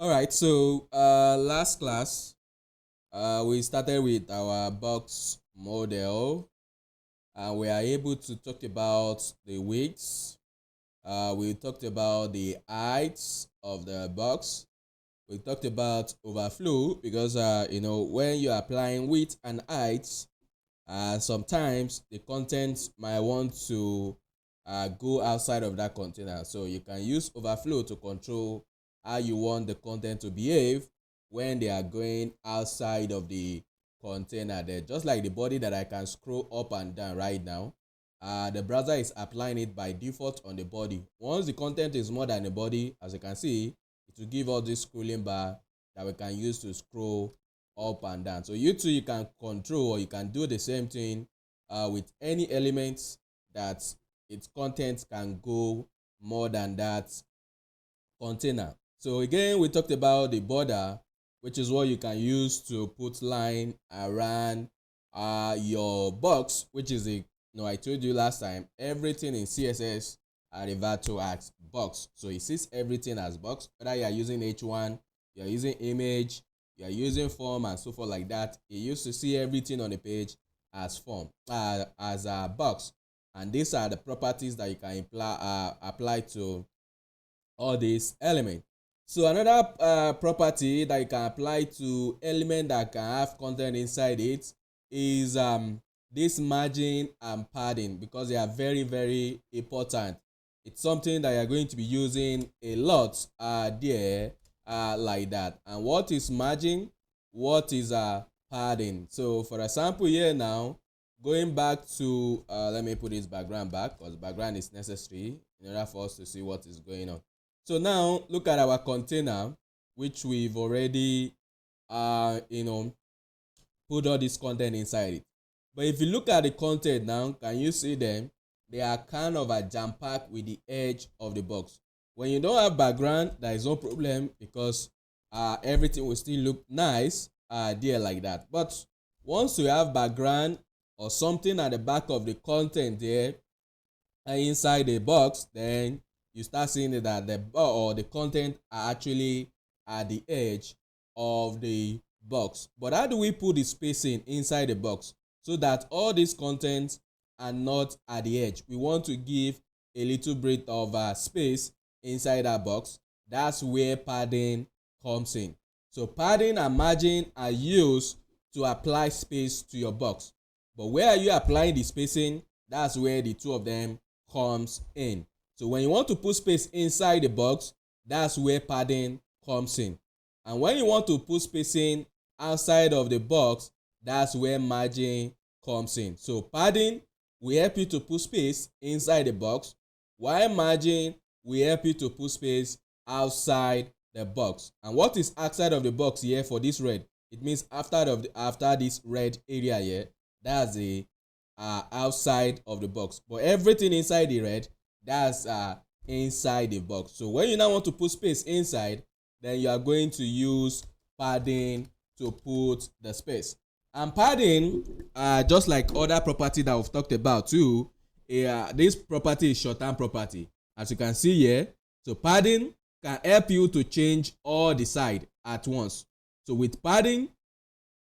All right, so last class we started with our box model and we are able to talk about the widths. We talked about the heights of the box. We talked about overflow because when you're applying width and heights, sometimes the content might want to go outside of that container. So you can use overflow to control how you want the content to behave when they are going outside of the container there. Just like the body that I can scroll up and down right now, the browser is applying it by default on the body. Once the content is more than the body, as you can see, it will give us this scrolling bar that we can use to scroll up and down. So you too, you can control or you can do the same thing with any elements that its content can go more than that container. So again, we talked about the border, which is what you can use to put line around your box, which is I told you last time, everything in CSS are referred to as box. So it sees everything as box, whether you are using H1, you are using image, you are using form and so forth like that. It used to see everything on the page as form, as a box. And these are the properties that you can apply to all these elements. So another property that you can apply to element that can have content inside it is this margin and padding, because they are very important. It's something that you're going to be using a lot there like that. And what is margin? What is padding? So for example here now, going back to let me put this background back because background is necessary in order for us to see what is going on. So now look at our container, which we've already put all this content inside it. But if you look at the content now, can you see them? They are kind of a jam packed with the edge of the box. When you don't have background, there is no problem because everything will still look nice there like that. But once you have background or something at the back of the content there inside the box, then you start seeing that the content are actually at the edge of the box. But how do we put the spacing inside the box so that all these contents are not at the edge? We want to give a little bit of space inside our box. That's where padding comes in. So padding and margin are used to apply space to your box. But where are you applying the spacing? That's where the two of them comes in. So when you want to put space inside the box, that's where padding comes in. And when you want to put spacing outside of the box, that's where margin comes in. So padding will help you to put space inside the box, while margin will help you to put space outside the box. And what is outside of the box here for this red? It means after this red area here, that's the outside of the box. But everything inside the red, that's inside the box. So when you now want to put space inside, then you are going to use padding to put the space. And padding, just like other property that we've talked about too, this property is short-term property, as you can see here. So padding can help you to change all the side at once. So with padding,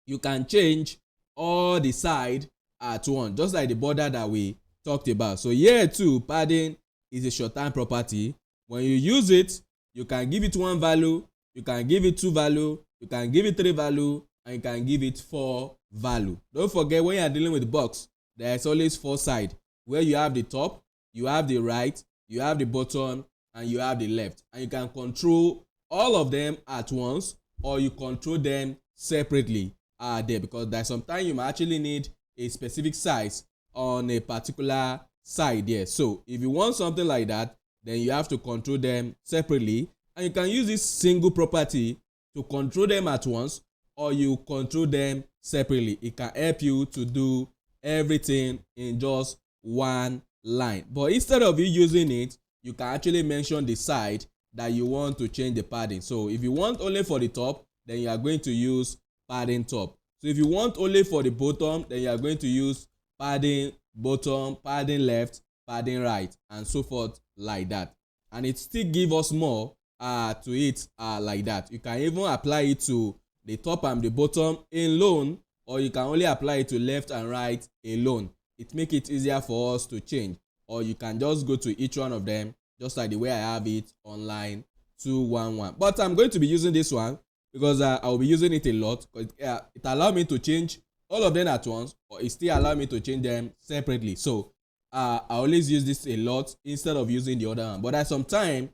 you can change all the side at once, just like the border that we talked about. So here too, padding is a short-term property. When you use it, you can give it one value, you can give it two value, you can give it three value, and you can give it four value. Don't forget, when you are dealing with box, there is always four sides, where you have the top, you have the right, you have the bottom, and you have the left. And you can control all of them at once, or you control them separately there, because there's sometimes you might actually need a specific size on a particular side there. So if you want something like that, then you have to control them separately, and you can use this single property to control them at once, or you control them separately. It can help you to do everything in just one line. But instead of you using it, you can actually mention the side that you want to change the padding. So if you want only for the top, then you are going to use padding top. So if you want only for the bottom, then you are going to use padding bottom, padding left, padding right, and so forth like that. And it still gives us more to it like that. You can even apply it to the top and the bottom alone, or you can only apply it to left and right alone. It makes it easier for us to change, or you can just go to each one of them just like the way I have it on line 211. But I'm going to be using this one because I'll be using it a lot, because it allows me to change all of them at once, or it still allows me to change them separately. So I always use this a lot instead of using the other one. But at some time,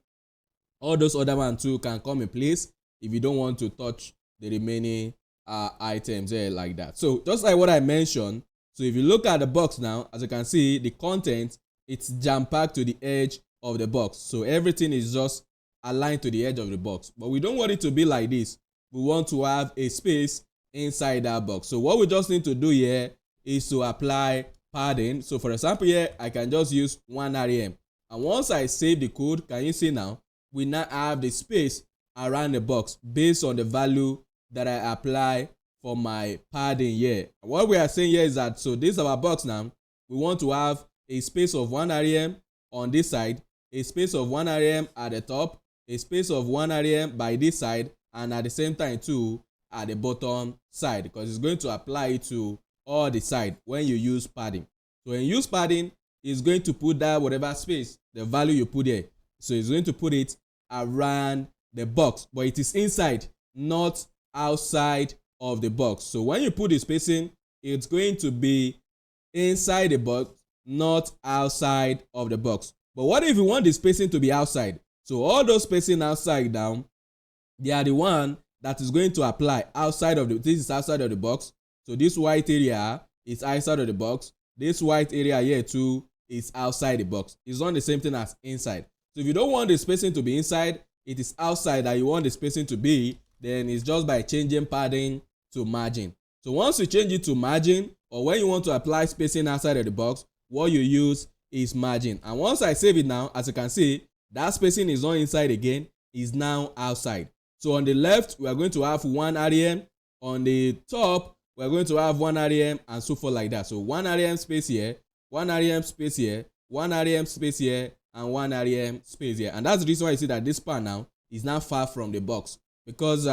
all those other ones too can come in place if you don't want to touch the remaining items there like that. So just like what I mentioned, so if you look at the box now, as you can see, the content, it's jam-packed to the edge of the box. So everything is just aligned to the edge of the box. But we don't want it to be like this. We want to have a space inside that box. So what we just need to do here is to apply padding. So for example here, I can just use 1 rem. And once I save the code, can you see now, we now have the space around the box based on the value that I apply for my padding here. What we are saying here is that, so this is our box now. We want to have a space of 1 rem on this side, a space of 1 rem at the top, a space of 1 rem by this side, and at the same time too at the bottom side, because it's going to apply it to all the side when you use padding. So when you use padding, it's going to put that whatever space, the value you put there. So it's going to put it around the box, but it is inside, not outside of the box. So when you put the spacing, it's going to be inside the box, not outside of the box. But what if you want the spacing to be outside? So all those spacing outside down, they are the one that is going to apply outside of the, this is outside of the box. So this white area is outside of the box. This white area here too is outside the box. It's not the same thing as inside. So if you don't want the spacing to be inside, it is outside that you want the spacing to be, then it's just by changing padding to margin. So once you change it to margin, or when you want to apply spacing outside of the box, what you use is margin. And once I save it now, as you can see, that spacing is not inside again, is now outside. So on the left, we are going to have 1 rem. On the top, we are going to have 1 rem, and so forth like that. So 1 rem space here, 1 rem space here, 1 rem space here, and 1 rem space here. And that's the reason why you see that this part now is now far from the box, because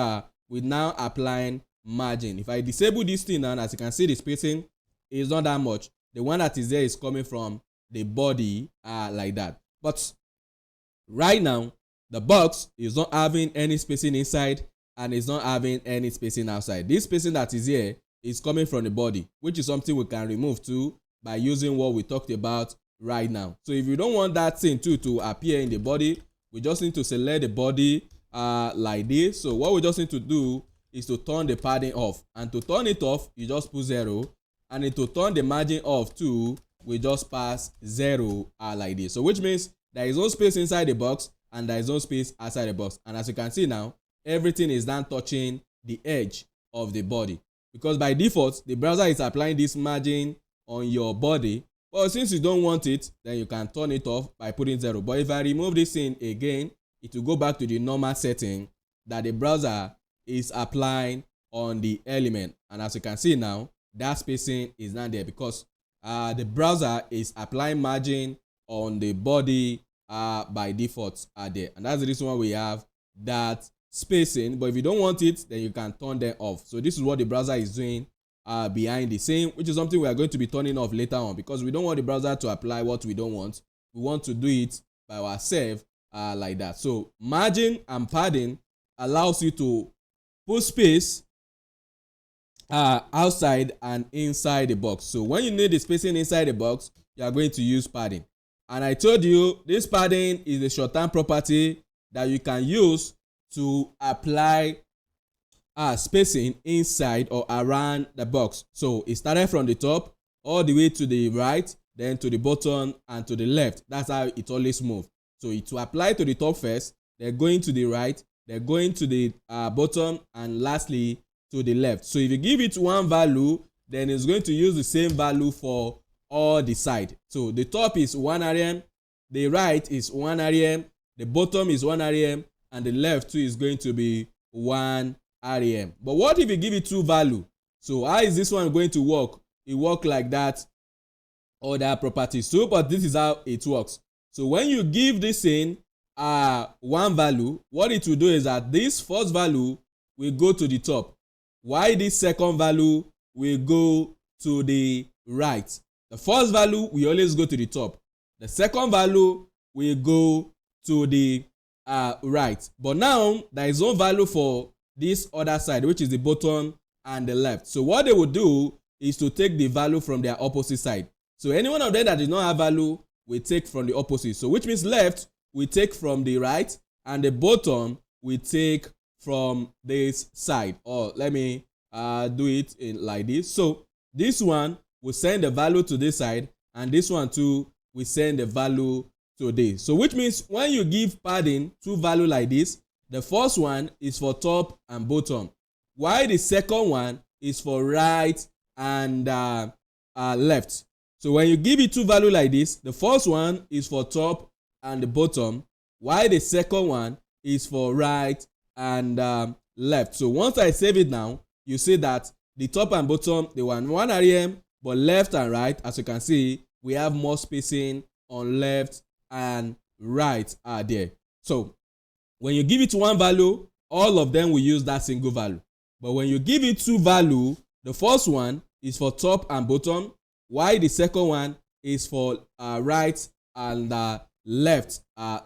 we're now applying margin. If I disable this thing now, as you can see, the spacing is not that much. The one that is there is coming from the body like that. But right now, the box is not having any spacing inside and is not having any spacing outside. This spacing that is here is coming from the body, which is something we can remove too by using what we talked about right now. So if you don't want that thing too to appear in the body, we just need to select the body like this. So what we just need to do is to turn the padding off, and to turn it off, you just put 0, and to turn the margin off too, we just pass 0 like this. So which means there is no space inside the box and there is no space outside the box. And as you can see now, everything is now touching the edge of the body, because by default the browser is applying this margin on your body. But since you don't want it, then you can turn it off by putting 0. But if I remove this thing again, it will go back to the normal setting that the browser is applying on the element. And as you can see now, that spacing is not there because the browser is applying margin on the body by default there. And that's the reason why we have that spacing. But if you don't want it, then you can turn them off. So this is what the browser is doing behind the scene, which is something we are going to be turning off later on, because we don't want the browser to apply what we don't want. We want to do it by ourselves like that. So margin and padding allows you to put space outside and inside the box. So when you need the spacing inside the box, you are going to use padding. And I told you this padding is a short-term property that you can use to apply spacing inside or around the box. So it started from the top all the way to the right, then to the bottom and to the left. That's how it always moves. So it will apply to the top first, they're going to the right, they're going to the bottom, and lastly to the left. So if you give it one value, then it's going to use the same value for all the side. So the top is 1 rem, the right is 1 rem, the bottom is 1 rem, and the left too is going to be 1 rem. But what if you give it two value? So how is this one going to work? It works like that other properties too, but this is how it works. So when you give this in one value, what it will do is that this first value will go to the top, while this second value will go to the right. The first value will always go to the top. The second value will go to the right. But now there is no value for this other side, which is the bottom and the left. So what they will do is to take the value from their opposite side. So any one of them that did not have value will take from the opposite. So which means left we take from the right, and the bottom we take from this side. Or let me do it in like this. So this one will send the value to this side, and this one too will send the value to this. So which means when you give padding two value like this, the first one is for top and bottom, while the second one is for right and left. So when you give it two value like this, the first one is for top and the bottom, while the second one is for right and left. So once I save it now, you see that the top and bottom, they were in one rem, but left and right, as you can see, we have more spacing on left and right are there. So when you give it one value, all of them will use that single value. But when you give it two value, the first one is for top and bottom, while the second one is for right and left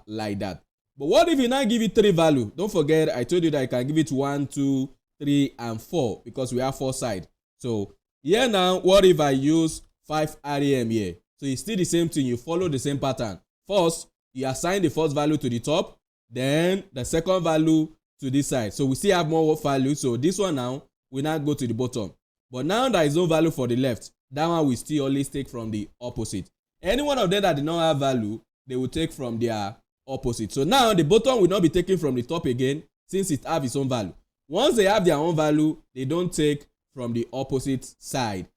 like that. But what if you now give it three value? Don't forget, I told you that I can give it 1, 2, 3, and 4 because we have 4 sides. So here now, what if I use 5 rem here? So it's still the same thing. You follow the same pattern. First, you assign the first value to the top, then the second value to this side. So we still have more value. So this one now will not go to the bottom. But now there is no value for the left. That one will still always take from the opposite. Any one of them that did not have value, they will take from their opposite. So now the bottom will not be taken from the top again, since it have its own value. Once they have their own value, they don't take from the opposite side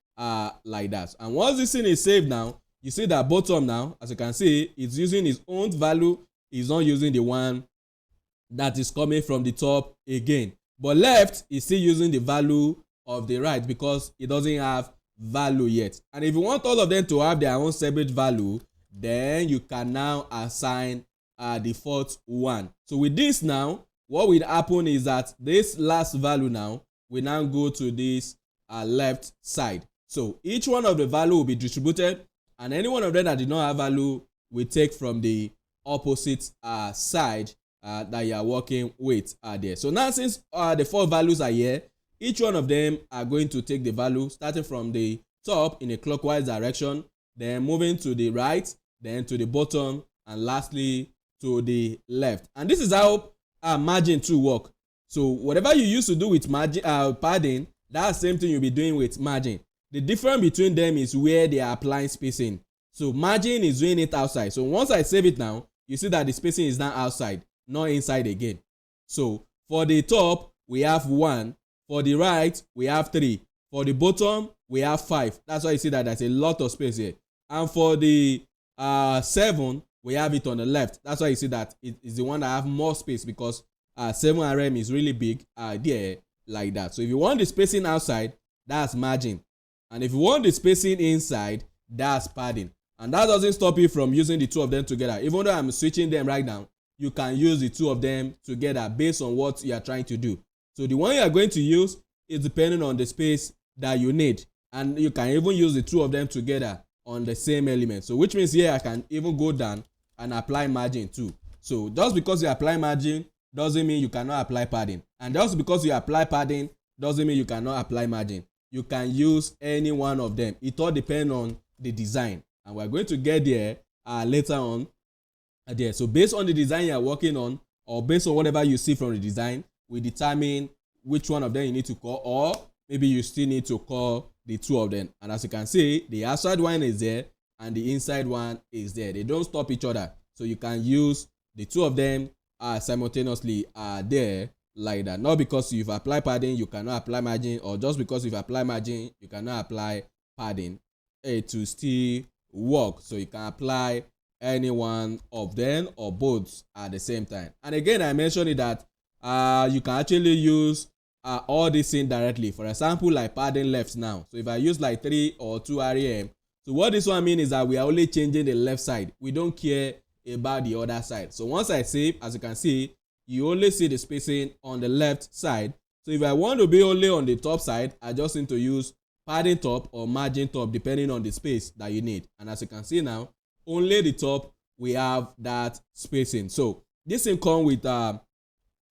like that. And once this thing is saved now, you see that bottom now, as you can see, it's using its own value. It's not using the one that is coming from the top again. But left is still using the value of the right because it doesn't have value yet. And if you want all of them to have their own separate value, then you can now assign the fourth one. So with this now, what will happen is that this last value now will now go to this left side. So each one of the value will be distributed, and any one of them that did not have value will take from the opposite side that you are working with there. So now since the 4 values are here, each one of them are going to take the value starting from the top in a clockwise direction, then moving to the right, then to the bottom, and lastly to the left. And this is how margin to work. So whatever you used to do with margin padding, that's the same thing you'll be doing with margin. The difference between them is where they are applying spacing. So margin is doing it outside. So once I save it now, you see that the spacing is now outside, not inside again. So for the top, we have 1. For the right, we have 3. For the bottom, we have 5. That's why you see that there's a lot of space here. And for the 7, we have it on the left. That's why you see that it is the one that have more space because 7 rem is really big there like that. So if you want the spacing outside, that's margin. And if you want the spacing inside, that's padding. And that doesn't stop you from using the two of them together. Even though I'm switching them right now, you can use the two of them together based on what you are trying to do. So the one you are going to use is depending on the space that you need. And you can even use the two of them together on the same element. So which means here I can even go down and apply margin too. So just because you apply margin doesn't mean you cannot apply padding. And just because you apply padding doesn't mean you cannot apply margin. You can use any one of them. It all depends on the design. And we're going to get there later on there. So based on the design you're working on, or based on whatever you see from the design, we determine which one of them you need to call, or maybe you still need to call the two of them. And as you can see, the outside one is there and the inside one is there. They don't stop each other. So you can use the two of them simultaneously there like that. Not because you've applied padding, you cannot apply margin, or just because you've applied margin, you cannot apply padding. To still work. So you can apply any one of them or both at the same time. And again, I mentioned it that you can actually use all this in directly. For example, like padding left now. So if I use like 3 or 2 rem, so what this one means is that we are only changing the left side. We don't care about the other side. So once I save, as you can see, you only see the spacing on the left side. So if I want to be only on the top side, I just need to use padding top or margin top depending on the space that you need. And as you can see now, only the top we have that spacing. So this can come with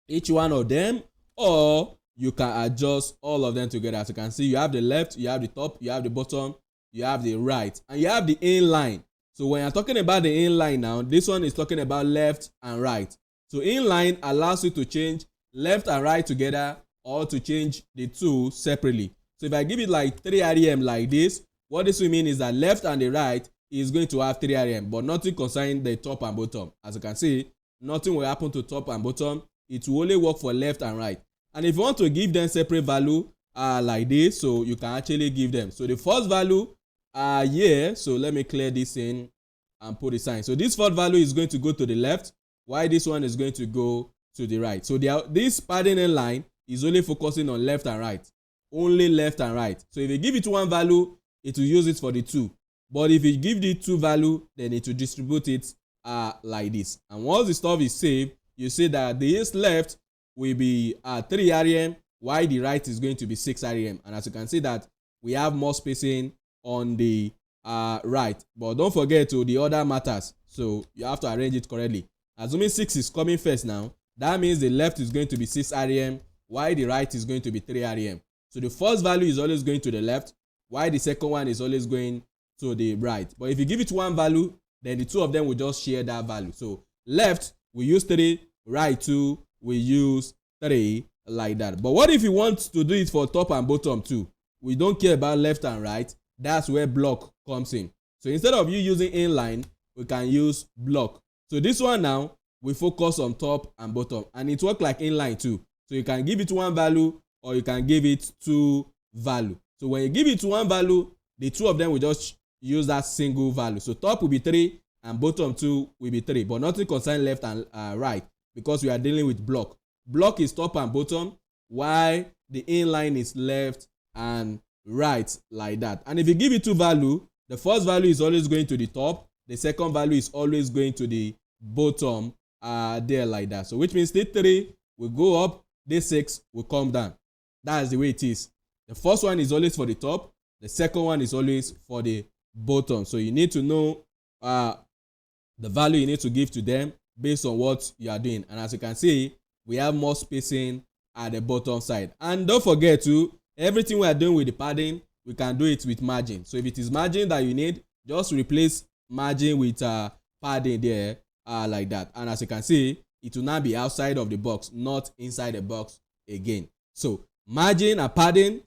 each one of them, or you can adjust all of them together. As you can see, you have the left, you have the top, you have the bottom, you have the right, and you have the inline. So when you're talking about the inline now, this one is talking about left and right. So inline allows you to change left and right together, or to change the two separately. So if I give it like 3 rem like this, what this will mean is that left and the right is going to have 3 rem, but nothing concerning the top and bottom. As you can see, nothing will happen to top and bottom. It will only work for left and right. And if you want to give them separate value like this, so you can actually give them. So the first value here, so let me clear this in and put the sign. So this first value is going to go to the left, while this one is going to go to the right. So this padding line is only focusing on left and right, only left and right. So if you give it one value, it will use it for the two. But if you give the two value, then it will distribute it like this. And once the stuff is saved, you see that the left will be 3 rem, while the right is going to be 6 rem. And as you can see that we have more spacing on the right. But don't forget to the other matters. So you have to arrange it correctly. Assuming 6 is coming first now, that means the left is going to be 6 rem, while the right is going to be 3 rem. So the first value is always going to the left, while the second one is always going to the right. But if you give it one value, then the two of them will just share that value. So left we use 3, right 2 we use 3, like that. But what if you want to do it for top and bottom too? We don't care about left and right. That's where block comes in. So instead of you using inline, we can use block. So this one now, we focus on top and bottom, and it works like inline too. So you can give it one value, or you can give it 2 value. So when you give it one value, the two of them will just use that single value. So top will be 3 and bottom 2 will be 3, but nothing concerning left and right, because we are dealing with block. Block is top and bottom, while the inline is left and right, like that. And if you give it 2 value, the first value is always going to the top, the second value is always going to the bottom there, like that. So which means the 3 will go up, the 6 will come down. That's the way it is. The first one is always for the top, the second one is always for the bottom. So you need to know the value you need to give to them based on what you are doing. And as you can see, we have more spacing at the bottom side. And don't forget to, everything we are doing with the padding, we can do it with margin. So if it is margin that you need, just replace margin with padding there, like that. And as you can see, it will now be outside of the box, not inside the box again. So margin and padding,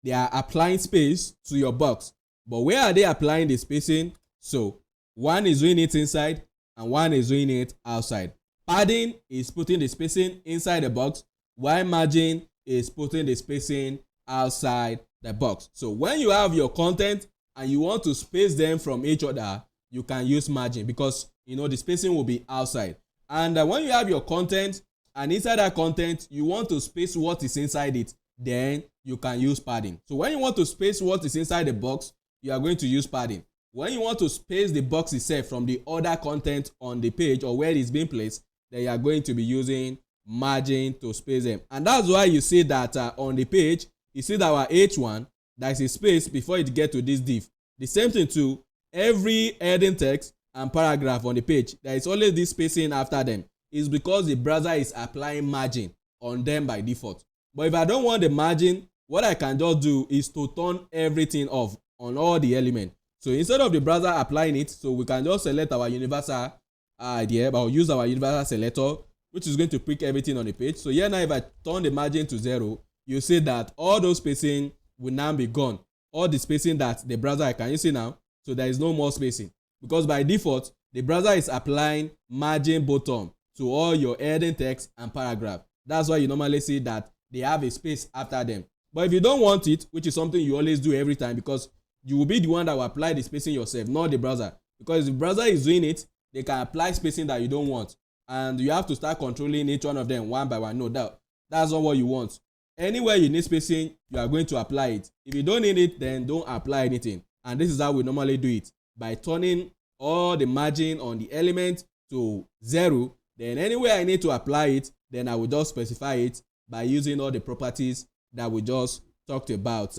they are applying space to your box. But where are they applying the spacing? So one is doing it inside and one is doing it outside. Padding is putting the spacing inside the box, while margin is putting the spacing outside the box. So when you have your content and you want to space them from each other, you can use margin, because you know the spacing will be outside. And when you have your content and inside that content you want to space what is inside it, then you can use padding. So when you want to space what is inside the box, you are going to use padding. When you want to space the box itself from the other content on the page or where it is being placed, then you are going to be using margin to space them. And that's why you see that on the page, you see that our H1, there is a space before it gets to this div. The same thing too, every heading text and paragraph on the page, there is always this spacing after them. It's because the browser is applying margin on them by default. But if I don't want the margin, what I can just do is to turn everything off on all the elements. So instead of the browser applying it, so we can just select our universal idea, but I'll use our universal selector, which is going to pick everything on the page. So here now, if I turn the margin to 0, you see that all those spacing will now be gone. All the spacing that the browser, can you see now? So there is no more spacing, because by default, the browser is applying margin bottom to all your heading text and paragraph. That's why you normally see that they have a space after them. But if you don't want it, which is something you always do every time, because you will be the one that will apply the spacing yourself, not the browser. Because if the browser is doing it, they can apply spacing that you don't want. And you have to start controlling each one of them one by one. No, that's not what you want. Anywhere you need spacing, you are going to apply it. If you don't need it, then don't apply anything. And this is how we normally do it, by turning all the margin on the element to 0, then anywhere I need to apply it, then I will just specify it by using all the properties that we just talked about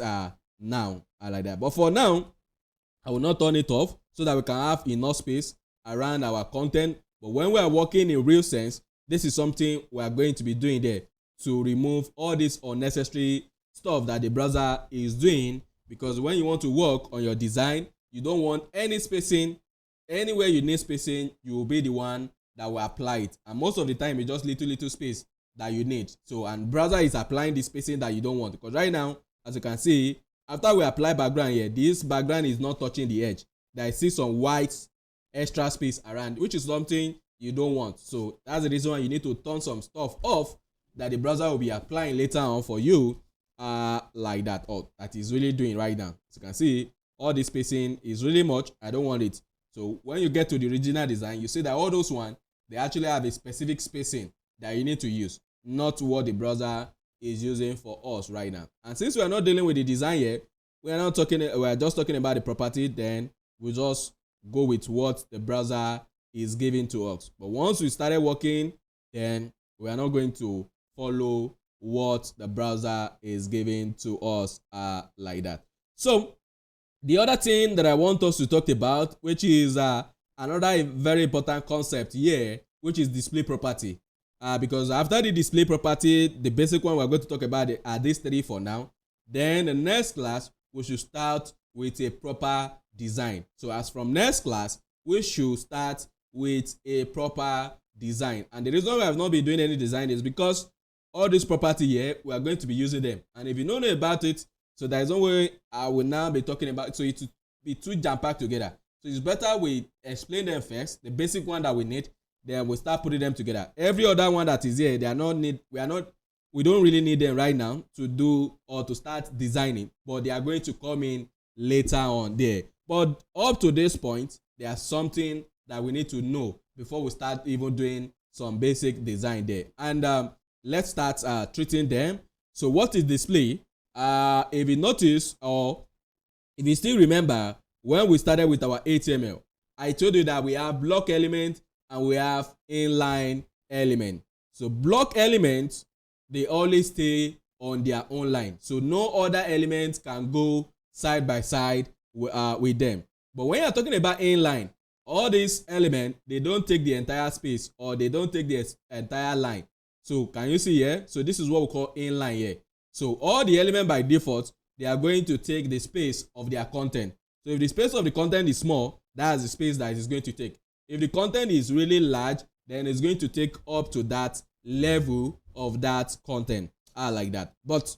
now, like that. But for now, I will not turn it off so that we can have enough space around our content. But when we are working in real sense, this is something we are going to be doing there to remove all this unnecessary stuff that the browser is doing, because when you want to work on your design, you don't want any spacing. Anywhere you need spacing, you will be the one that will apply it, and most of the time it's just little space that you need. So, and browser is applying the spacing that you don't want, because right now, as you can see, after we apply background here, this background is not touching the edge. There is still some white extra space around, which is something you don't want. So that's the reason why you need to turn some stuff off that the browser will be applying later on for you, like that, or that is really doing right now. As you can see, all this spacing is really much. I don't want it. So when you get to the original design, you see that all those ones, they actually have a specific spacing that you need to use, not what the browser is using for us right now. And since we are not dealing with the design yet, we are just talking about the property, then we just go with what the browser is giving to us. But once we started working, then we are not going to follow what the browser is giving to us like that. So the other thing that I want us to talk about, which is another very important concept here, which is display property. Because after the display property, the basic one we're going to talk about are these three for now. Then the next class, we should start with a proper design. So as from next class, we should start with a proper design. And the reason why I've not been doing any design is because all this property here, we are going to be using them. And if you don't know about it, so there is no way I will now be talking about it. So it will be too jam-packed together. So it's better we explain them first, the basic one that we need, then we start putting them together. Every other one that is here, we don't really need them right now to do or to start designing, but they are going to come in later on there. But up to this point, there's something that we need to know before we start even doing some basic design there. And let's start treating them. So what is display? If you notice, or if you still remember, when we started with our HTML, I told you that we have block element and we have inline element. So block elements, they always stay on their own line. So no other elements can go side by side with them. But when you're talking about inline, all these elements, they don't take the entire space, or they don't take the entire line. So can you see here? So this is what we call inline here. So all the elements by default, they are going to take the space of their content. So if the space of the content is small, that's the space that it's going to take. If the content is really large, then it's going to take up to that level of that content, like that. But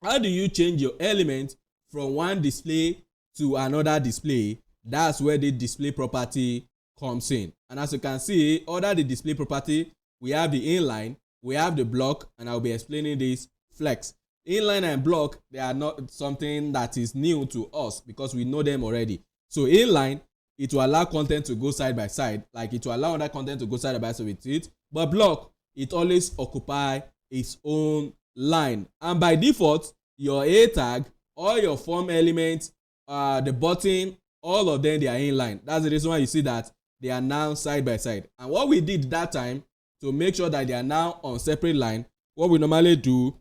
how do you change your element from one display to another display? That's where the display property comes in. And as you can see, under the display property, we have the inline, we have the block, and I'll be explaining this flex. Inline and block, they are not something that is new to us because we know them already. So inline, it will allow content to go side by side, like it will allow other content to go side by side with it. But block, it always occupy its own line. And by default, your A tag, all your form elements, the button, all of them, they are inline. That's the reason why you see that they are now side by side. And what we did that time to make sure that they are now on separate line, what we normally do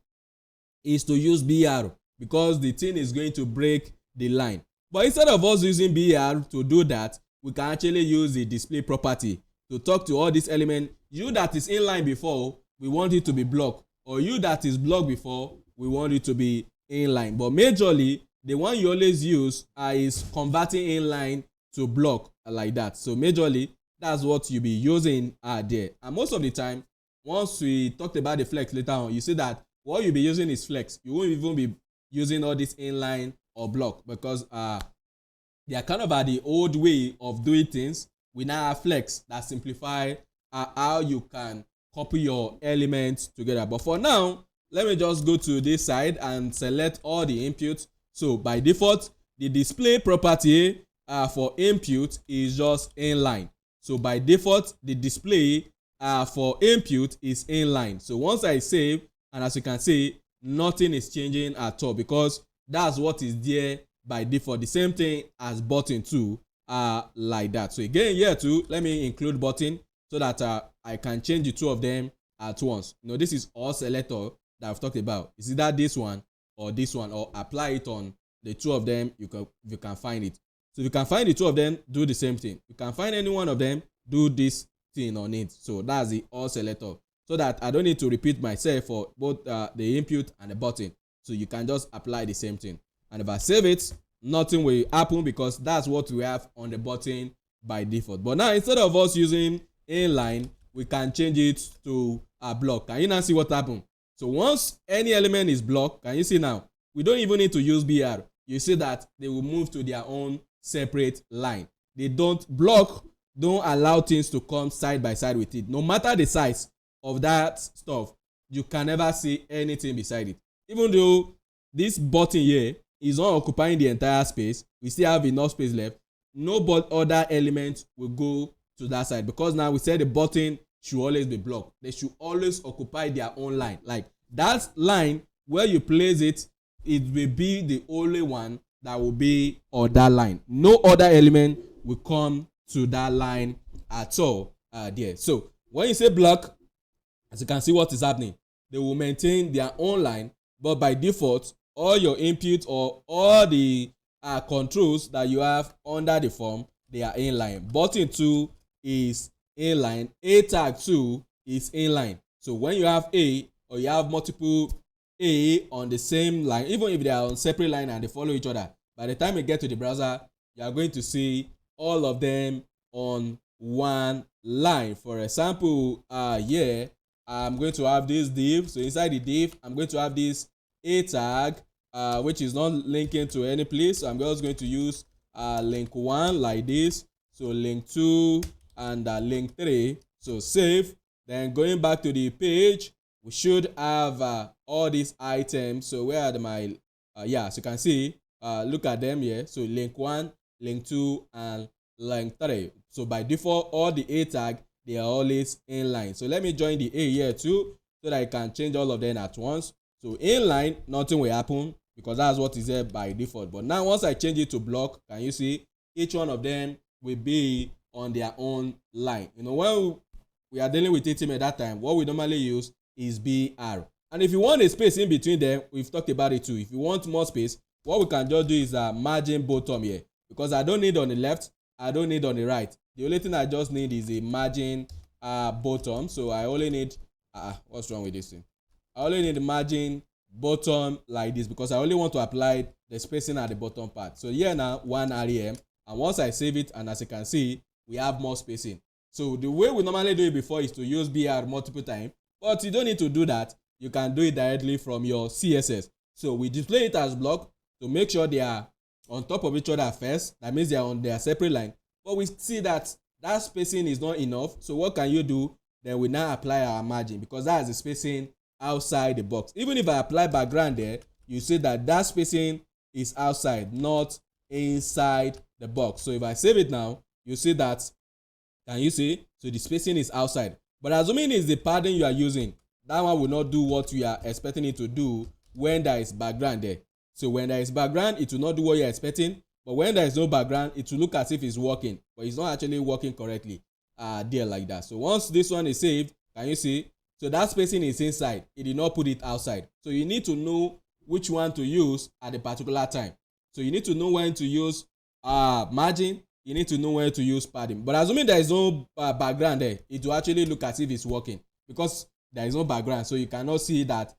is to use BR, because the thing is going to break the line. But instead of us using BR to do that, we can actually use the display property to talk to all these elements. You that is inline before, we want it to be blocked, or you that is blocked before, we want it to be inline. But majorly, the one you always use is converting inline to block, like that. So majorly, that's what you'll be using there. And most of the time, once we talked about the flex later on, you see that what you'll be using is flex. You won't even be using all this inline or block, because they are kind of the old way of doing things. We now have flex that simplify how you can copy your elements together. But for now, let me just go to this side and select all the inputs. So by default, the display property for input is just inline. So by default, the display for input is inline. So once I save, and as you can see, nothing is changing at all, because that's what is there by default. The same thing as button too. like that. So again, here too, let me include button so that I can change the two of them at once. This is all selector that I've talked about. Is either this one, or apply it on the two of them. You can find it. So if you can find the two of them, do the same thing. You can find any one of them, do this thing on it. So that's the all selector, so that I don't need to repeat myself for both the input and the button. So you can just apply the same thing. And if I save it, nothing will happen because that's what we have on the button by default. But now, instead of us using inline, we can change it to a block. Can you now see what happened? So once any element is blocked, can you see now? We don't even need to use BR. You see that they will move to their own separate line. They don't allow things to come side by side with it. No matter the size of that stuff, you can never see anything beside it. Even though this button here is not occupying the entire space, we still have enough space left. No other element will go to that side, because now we said the button should always be blocked. They should always occupy their own line. Like that line where you place it, it will be the only one that will be on that line. No other element will come to that line at all there. So when you say block, as you can see what is happening, they will maintain their own line, but by default, all your input or all the controls that you have under the form, they are inline. Button 2 is inline. A tag 2 is inline. So when you have A, or you have multiple A on the same line, even if they are on separate line and they follow each other, by the time you get to the browser, you are going to see all of them on one line. For example, here I'm going to have this div. So inside the div, I'm going to have this A tag, which is not linking to any place. So I'm just going to use link 1 like this. So link 2 and link 3. So save. Then going back to the page, we should have all these items. So where are my so you can see, look at them here. So link 1, link 2, and link 3. So by default, all the A tag, they are always inline. So let me join the A here too, so that I can change all of them at once. So inline, nothing will happen because that's what is there by default. But now once I change it to block, can you see each one of them will be on their own line? When we are dealing with HTML at that time, what we normally use is BR. And if you want a space in between them, we've talked about it too. If you want more space, what we can just do is margin bottom here, because I don't need on the left, I don't need on the right. The only thing I just need is a margin bottom. So I only need what's wrong with this thing? I only need the margin bottom like this, because I only want to apply the spacing at the bottom part. So here now 1 rem, and once I save it, and as you can see, we have more spacing. So the way we normally do it before is to use BR multiple times, but you don't need to do that. You can do it directly from your CSS. So we display it as block to make sure they are on top of each other first. That means they are on their separate line. But we see that spacing is not enough. So what can you do? Then we now apply our margin, because that is the spacing outside the box. Even if I apply background there, you see that spacing is outside, not inside the box. So if I save it now, you see that, can you see? So the spacing is outside. But assuming it's the padding you are using, that one will not do what you are expecting it to do when there is background there. So when there is background, it will not do what you're expecting. But when there is no background, it will look as if it's working, but it's not actually working correctly there like that. So once this one is saved, can you see? So that spacing is inside. It did not put it outside. So you need to know which one to use at a particular time. So you need to know when to use margin. You need to know when to use padding. But assuming there is no background there, it will actually look as if it's working, because there is no background. So you cannot see that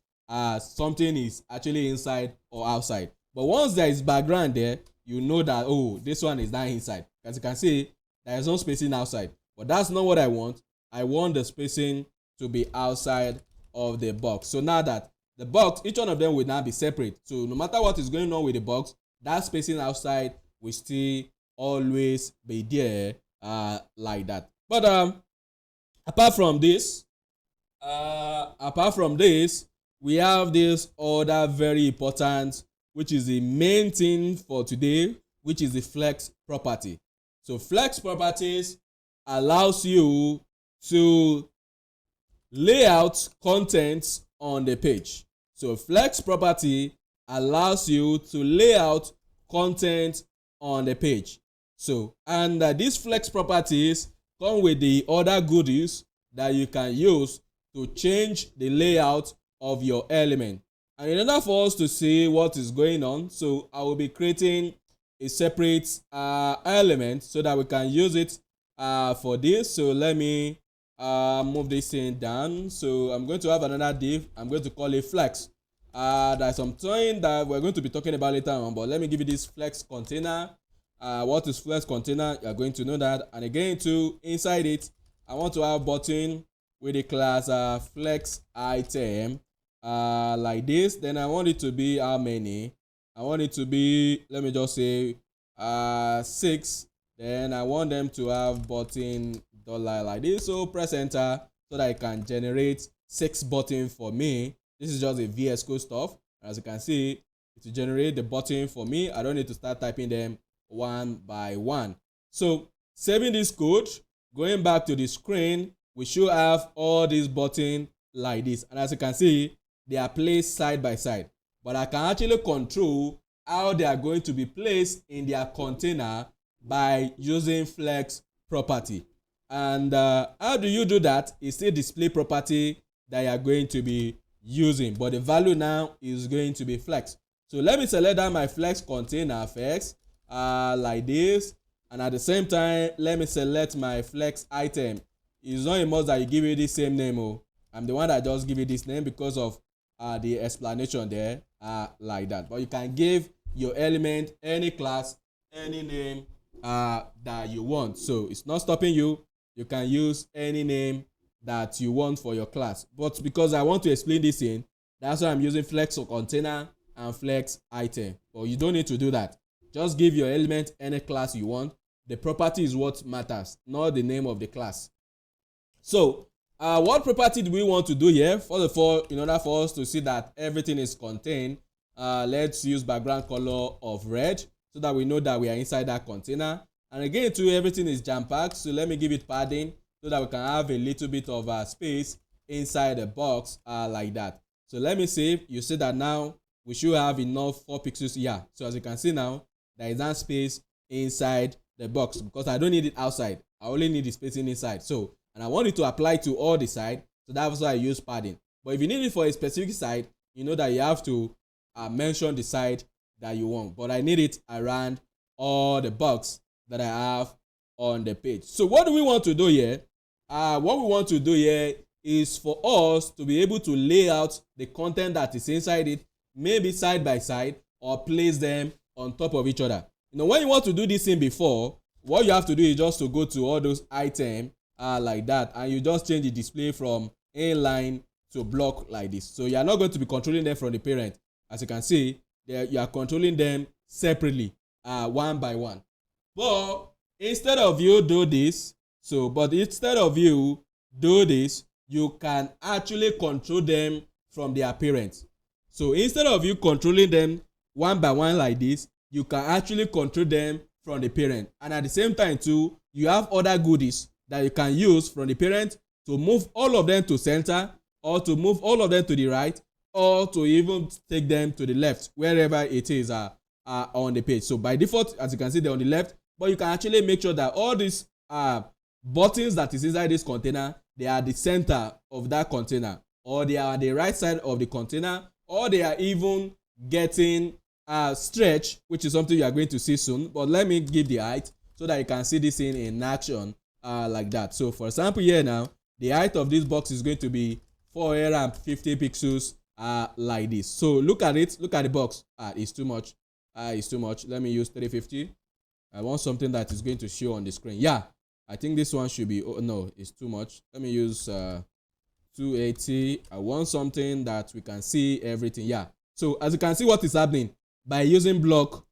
something is actually inside or outside. But once there is background there, you know that, oh, this one is not inside. As you can see, there is no spacing outside. But that's not what I want. I want the spacing to be outside of the box. So now that the box, each one of them will now be separate. So no matter what is going on with the box, that spacing outside will still always be there like that. But apart from this, we have this other very important, which is the main thing for today, which is the flex property. So flex properties allows you to lay out content on the page. So flex property allows you to lay out content on the page. So, and these flex properties come with the other goodies that you can use to change the layout of your element. And in order for us to see what is going on, so I will be creating a separate element so that we can use it for this. So let me move this thing down. So I'm going to have another div. I'm going to call it flex. There's something that we're going to be talking about later on, but let me give you this flex container. What is flex container? You're going to know that. And again, to inside it, I want to have button with the class flex item like this. Then I want it to be how many? I want it to be, let me just say 6. Then I want them to have button dollar like this. So press enter so that I can generate 6 buttons for me. This is just a VS Code stuff. As you can see, to generate the button for me, I don't need to start typing them one by one. So saving this code, going back to the screen, we should have all these buttons like this. And as you can see, they are placed side by side. But I can actually control how they are going to be placed in their container by using flex property. And how do you do that? It's still display property that you are going to be using, but the value now is going to be flex. So let me select down my flex container first, like this, and at the same time let me select my flex item. It's not a must that you give it the same name. I'm the one that just give it this name because of the explanation there, like that. But you can give your element any class, any name that you want. So it's not stopping you. You can use any name that you want for your class. But because I want to explain this in, that's why I'm using flex container and flex item. But you don't need to do that. Just give your element any class you want. The property is what matters, not the name of the class. So what property do we want to do here? First of all, in order for us to see that everything is contained, let's use background color of red so that we know that we are inside that container. And again, too, everything is jam-packed. So let me give it padding so that we can have a little bit of space inside the box like that. So let me save. You see that now we should have enough 4 pixels here. So as you can see now, there is that space inside the box because I don't need it outside. I only need the spacing inside. So, and I want it to apply to all the side. So that's why I use padding. But if you need it for a specific side, you know that you have to mention the side that you want. But I need it around all the box that I have on the page. So what do we want to do here? What we want to do here is for us to be able to lay out the content that is inside it, maybe side by side, or place them on top of each other. You know, when you want to do this thing before, what you have to do is just to go to all those items like that, and you just change the display from inline to block like this. So you are not going to be controlling them from the parent. As you can see, you are controlling them separately, one by one. But instead of you do this, you can actually control them from their parent. So instead of you controlling them one by one like this, you can actually control them from the parent. And at the same time too, you have other goodies that you can use from the parent to move all of them to center, or to move all of them to the right, or to even take them to the left, wherever it is on the page. So by default, as you can see, they're on the left, but you can actually make sure that all these buttons that is inside this container, they are the center of that container, or they are the right side of the container, or they are even getting stretch, which is something you are going to see soon. But let me give the height so that you can see this in action like that. So for example, here now, the height of this box is going to be 450 pixels like this. So look at it, look at the box. It's too much. It's too much. Let me use 350. I want something that is going to show on the screen. Yeah, I think this one should be, oh no, it's too much. Let me use 280. I want something that we can see everything. Yeah, so as you can see what is happening by using block,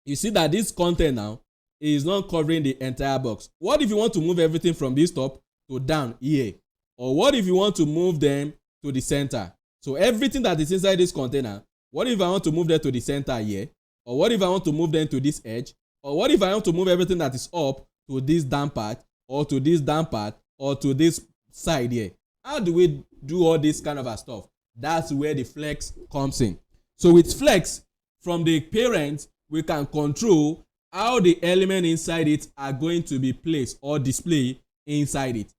you see that this content now is not covering the entire box. What if you want to move everything from this top to down here? Or what if you want to move them to the center? So everything that is inside this container, what if I want to move them to the center here? Or what if I want to move them to this edge? Or what if I want to move everything that is up to this down part, or to this down part, or to this side here? How do we do all this kind of stuff? That's where the flex comes in. So with flex, from the parent, we can control how the element inside it are going to be placed or displayed inside it,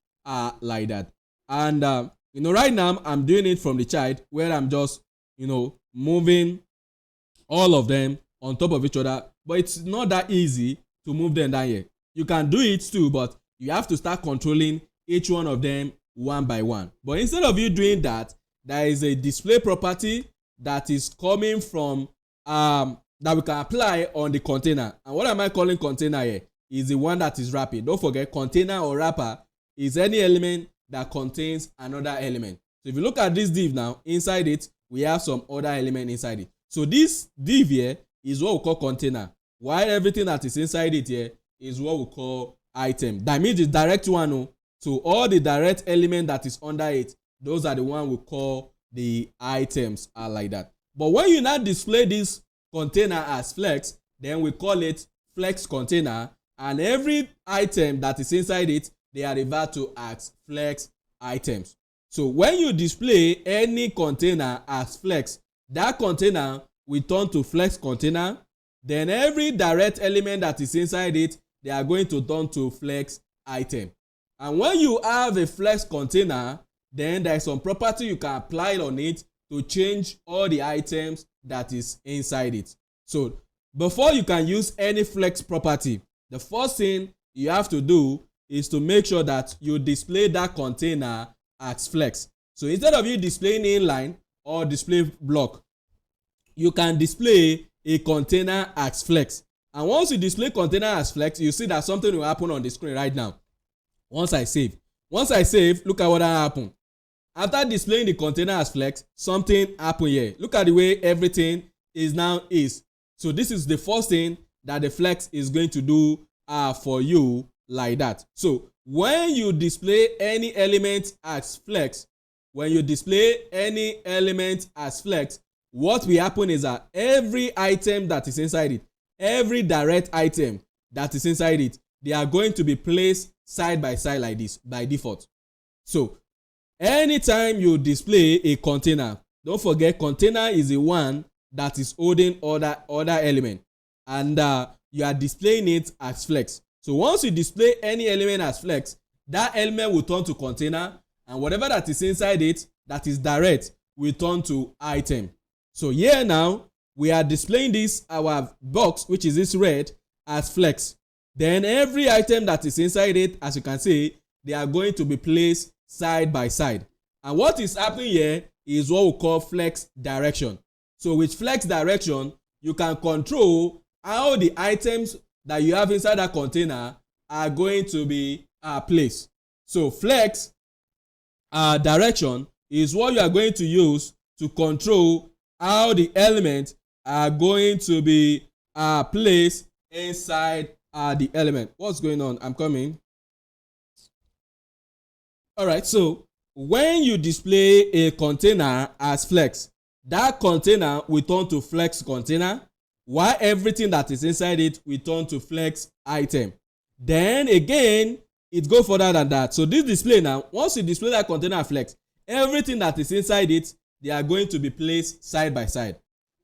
like that. And right now I'm doing it from the child, where I'm just moving all of them on top of each other, but it's not that easy to move them down here. You can do it too, but you have to start controlling each one of them one by one. But instead of you doing that, there is a display property that is coming from that we can apply on the container. And what am I calling container here? Is the one that is wrapping. Don't forget, container or wrapper is any element that contains another element. So if you look at this div now, inside it we have some other element inside it. So this div here is what we call container, while everything that is inside it here is what we call item. That means the direct one. So all the direct element that is under it, those are the one we call the items, are like that. But when you now display this container as flex, then we call it flex container, and every item that is inside it, they are referred to as flex items. So when you display any container as flex, that container will turn to flex container. Then every direct element that is inside it, they are going to turn to flex item. And when you have a flex container, then there is some property you can apply on it to change all the items that is inside it. So before you can use any flex property, the first thing you have to do is to make sure that you display that container as flex. So instead of you displaying inline or display block, you can display a container as flex. And once you display container as flex, you see that something will happen on the screen right now. Once I save, look at what happened. After displaying the container as flex, something happened here. Look at the way everything is now is. So this is the first thing that the flex is going to do for you, like that. So when you display any element as flex, what will happen is that every item that is inside it, every direct item that is inside it, they are going to be placed side by side like this by default. So anytime you display a container, don't forget container is the one that is holding other element, and you are displaying it as flex. So once you display any element as flex, that element will turn to container, and whatever that is inside it that is direct will turn to item. So here now we are displaying this, our box, which is this red, as flex. Then every item that is inside it, as you can see, they are going to be placed side by side. And what is happening here is what we call flex direction. So with flex direction, you can control how the items that you have inside that container are going to be placed. So flex direction is what you are going to use to control how the elements are going to be placed inside the element. What's going on? I'm coming. All right, so when you display a container as flex, that container will turn to flex container, while everything that is inside it will turn to flex item. Then again, it goes further than that. So this display now, once you display that container flex, everything that is inside it, they are going to be placed side by side.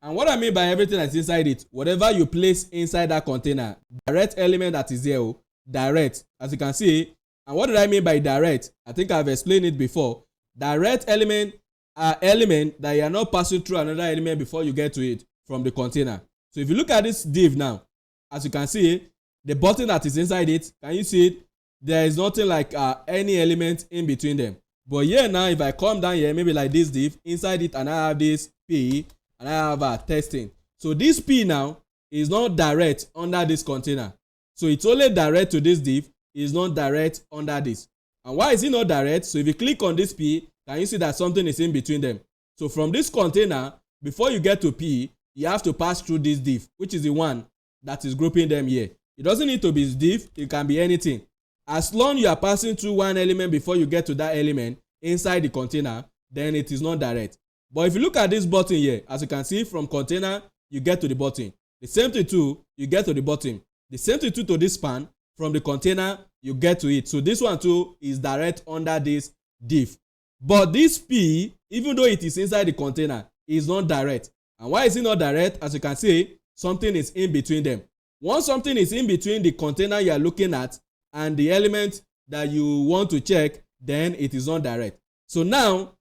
And what I mean by everything that's inside it, whatever you place inside that container, direct element that is there, direct, as you can see. And what did I mean by direct? I think I've explained it before. Direct element are element that you are not passing through another element before you get to it from the container. So if you look at this div now, as you can see, the button that is inside it, can you see it? There is nothing like any element in between them. But here now, if I come down here, maybe like this div, inside it, and I have this P, and I have testing. So this P now is not direct under this container. So it's only direct to this div, is not direct under this. And why is it not direct? So if you click on this P, can you see that something is in between them? So from this container, before you get to P, you have to pass through this div, which is the one that is grouping them here. It doesn't need to be div, it can be anything. As long as you are passing through one element before you get to that element inside the container, then it is not direct. But if you look at this button here, as you can see, from container, you get to the button. The same thing too, you get to the button. The same thing too to this span, from the container, you get to it. So this one too is direct under this div. But this P, even though it is inside the container, is not direct. And why is it not direct? As you can see, something is in between them. Once something is in between the container you are looking at and the element that you want to check, then it is not direct. So now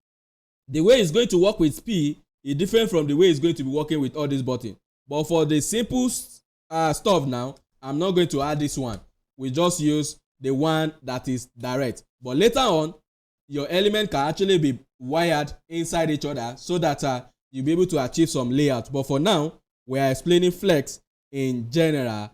the way it's going to work with P is different from the way it's going to be working with all these buttons. But for the simple stuff now, I'm not going to add this one. We just use the one that is direct. But later on, your element can actually be wired inside each other so that you'll be able to achieve some layout. But for now, we are explaining flex in general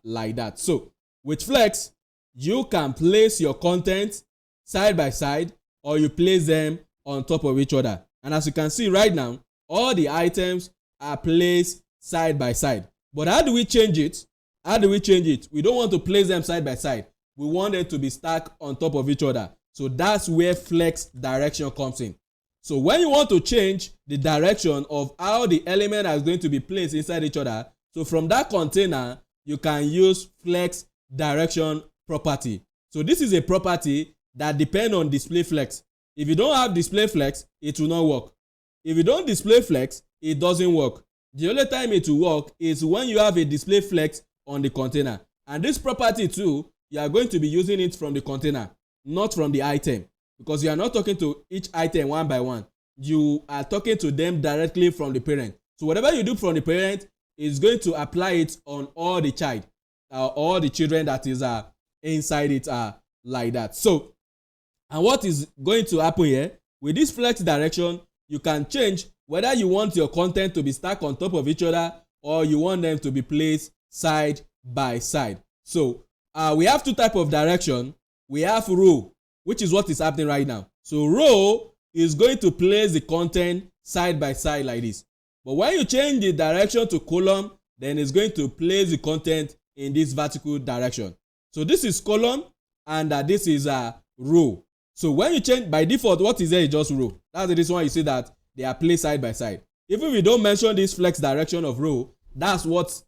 like that. So with flex, you can place your content side by side, or you place them on top of each other. And as you can see right now, all the items are placed side by side. But how do we change it? How do we change it? We don't want to place them side by side. We want them to be stacked on top of each other. So that's where flex direction comes in. So when you want to change the direction of how the element is going to be placed inside each other, so from that container, you can use flex direction property. So this is a property that depends on display flex. If you don't have display flex, it will not work. If you don't display flex, it doesn't work. The only time it will work is when you have a display flex on the container. And this property too, you are going to be using it from the container, not from the item, because you are not talking to each item one by one. You are talking to them directly from the parent. So whatever you do from the parent is going to apply it on all the child, all the children that is inside it like that. So, and what is going to happen here with this flex direction, you can change whether you want your content to be stacked on top of each other or you want them to be placed side by side. So we have two types of direction. We have row, which is what is happening right now. So row is going to place the content side by side like this. But when you change the direction to column, then it's going to place the content in this vertical direction. So this is column and this is row. So when you change, by default, what is there is just row. That's the reason why you see that they are placed side by side. Even if we don't mention this flex direction of row, that's what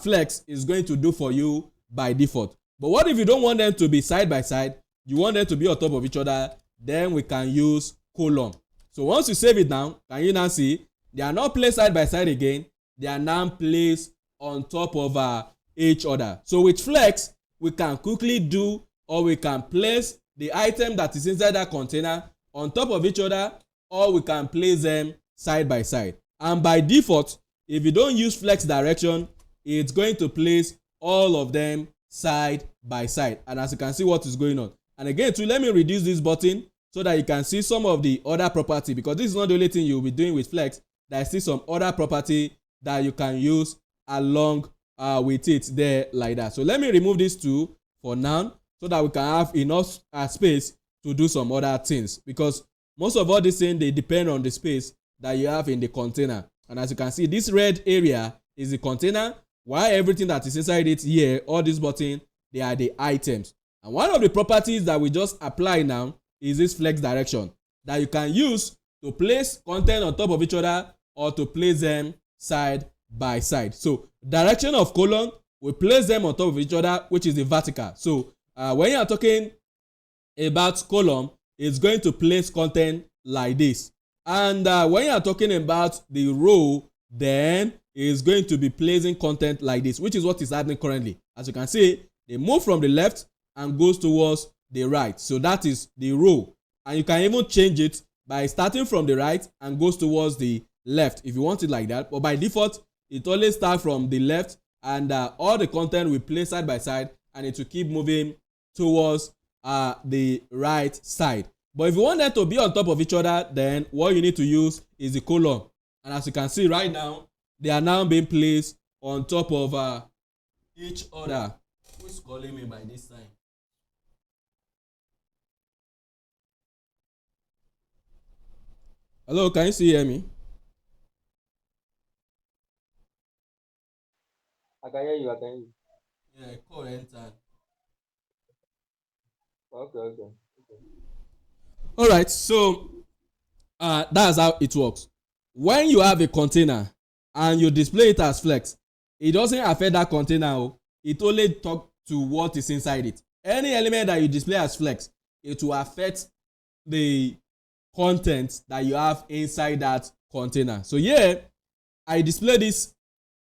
flex is going to do for you by default. But what if you don't want them to be side by side, you want them to be on top of each other, then we can use column. So once you save it down, can you now see they are not placed side by side again, they are now placed on top of each other. So with flex, we can quickly do, or we can place the item that is inside that container on top of each other, or we can place them side by side. And by default, if you don't use flex direction, it's going to place all of them side by side. And as you can see what is going on. And again, too, let me reduce this button so that you can see some of the other property, because this is not the only thing you'll be doing with flex. There's still some other property that you can use along with it there like that. So let me remove this two for now so that we can have enough space to do some other things, because most of all these things, they depend on the space that you have in the container. And as you can see, this red area is the container, while everything that is inside it here, all these buttons, they are the items. And one of the properties that we just apply now is this flex direction that you can use to place content on top of each other or to place them side by side. So direction of column, we place them on top of each other, which is the vertical. So when you are talking about column, it's going to place content like this. And when you are talking about the row, then it's going to be placing content like this, which is what is happening currently. As you can see, they move from the left and goes towards the right. So that is the row. And you can even change it by starting from the right and goes towards the left if you want it like that. But by default, it always starts from the left, and all the content will place side by side, and it will keep moving towards the right side. But if you want them to be on top of each other, then what you need to use is the column. And as you can see right now, they are now being placed on top of each other. Who is calling me by this time? Hello, can you still hear me? I can hear you. I can hear you. Yeah, call enter. Okay. All right, so that's how it works. When you have a container and you display it as flex, it doesn't affect that container. It only talks to what is inside it. Any element that you display as flex, it will affect the content that you have inside that container. So here, I display this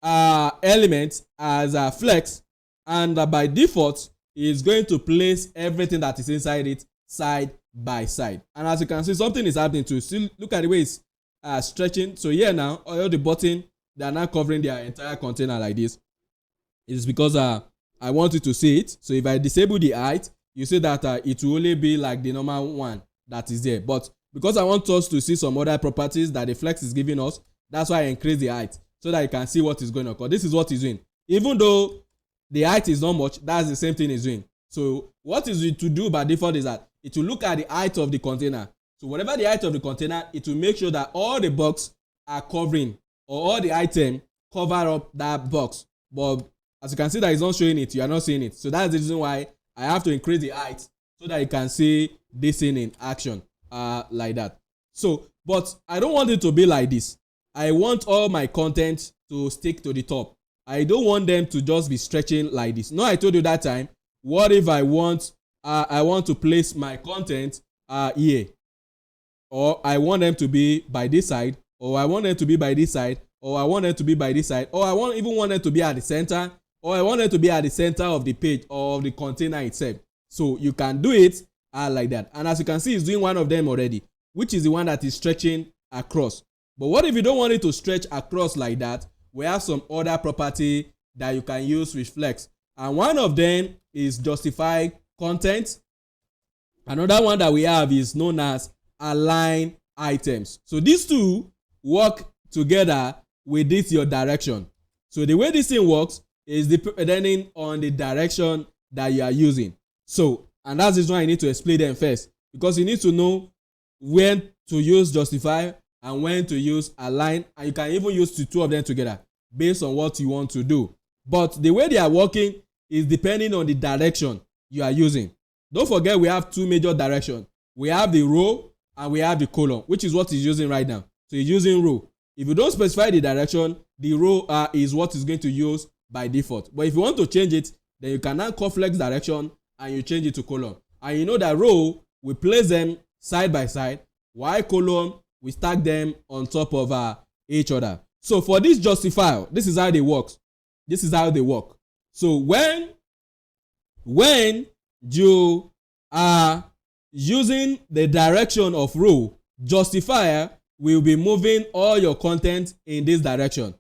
element as a flex, and by default is going to place everything that is inside it side by side. And as you can see, something is happening too. See, look at the way it's stretching. So here now, all the button, they are now covering their entire container like this. It is because I want you to see it. So if I disable the height, you see that it will only be like the normal one that is there. But because I want us to see some other properties that the flex is giving us, that's why I increase the height so that you can see what is going on. Because this is what it's doing. Even though the height is not much, that's the same thing it's doing. So what is it to do by default is that it will look at the height of the container. So whatever the height of the container, it will make sure that all the box are covering, or all the item cover up that box. But as you can see that it's not showing it, you are not seeing it. So that's the reason why I have to increase the height so that you can see this thing in action like that. So, but I don't want it to be like this. I want all my content to stick to the top. I don't want them to just be stretching like this. No, I told you that time. What if I want to place my content here, or I want them to be by this side, or I want them to be by this side, or I want them to be by this side, or I even want them to be at the center, or I want them to be at the center of the page or of the container itself. So you can do it like that. And as you can see, it's doing one of them already, which is the one that is stretching across. But what if you don't want it to stretch across like that? We have some other property that you can use with flex, and one of them is justify content. Another one that we have is known as align items. So these two work together with this your direction. So the way this thing works is depending on the direction that you are using. So, and that's why I need to explain them first, because you need to know when to use justify and when to use align, and you can even use the two of them together based on what you want to do. But the way they are working is depending on the direction you are using. Don't forget, we have two major directions. We have the row and we have the column, which is what he's using right now. So he's using row. If you don't specify the direction, the row is what is going to use by default. But if you want to change it, then you can now call flex direction and you change it to column. And you know that row, we place them side by side, while column, we stack them on top of each other. So for this justify, this is how they work. This is how they work. So when you are using the direction of row, justifier will be moving all your content in this direction,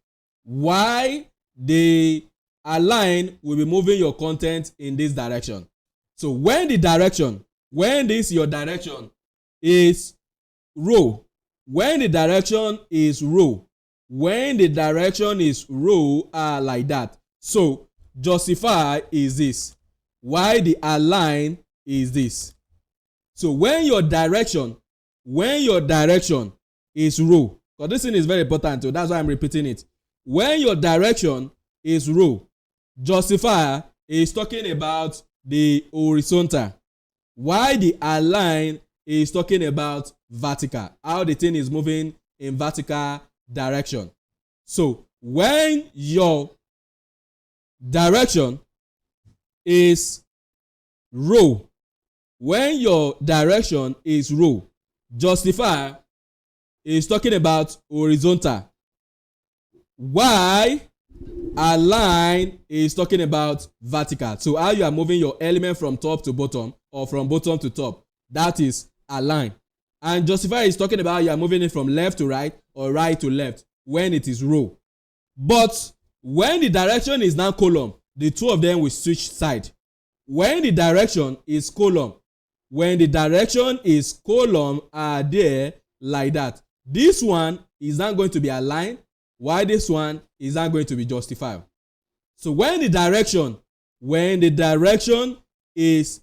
while the align will be moving your content in this direction. So when your direction is row, when the direction is row like that, so justify is this, while the align is this. So when your direction is row, because this thing is very important, so that's why I'm repeating it. When your direction is row, justifier is talking about the horizontal, while the align is talking about vertical, how the thing is moving in vertical direction. So when your direction is row, justifier is talking about horizontal, while align is talking about vertical. So how you are moving your element from top to bottom or from bottom to top, that is align. And justify is talking about how you are moving it from left to right or right to left when it is row. But when the direction is now column, the two of them will switch side. When the direction is column are there like that, this one is not going to be aligned, while this one is not going to be justified. So when the direction is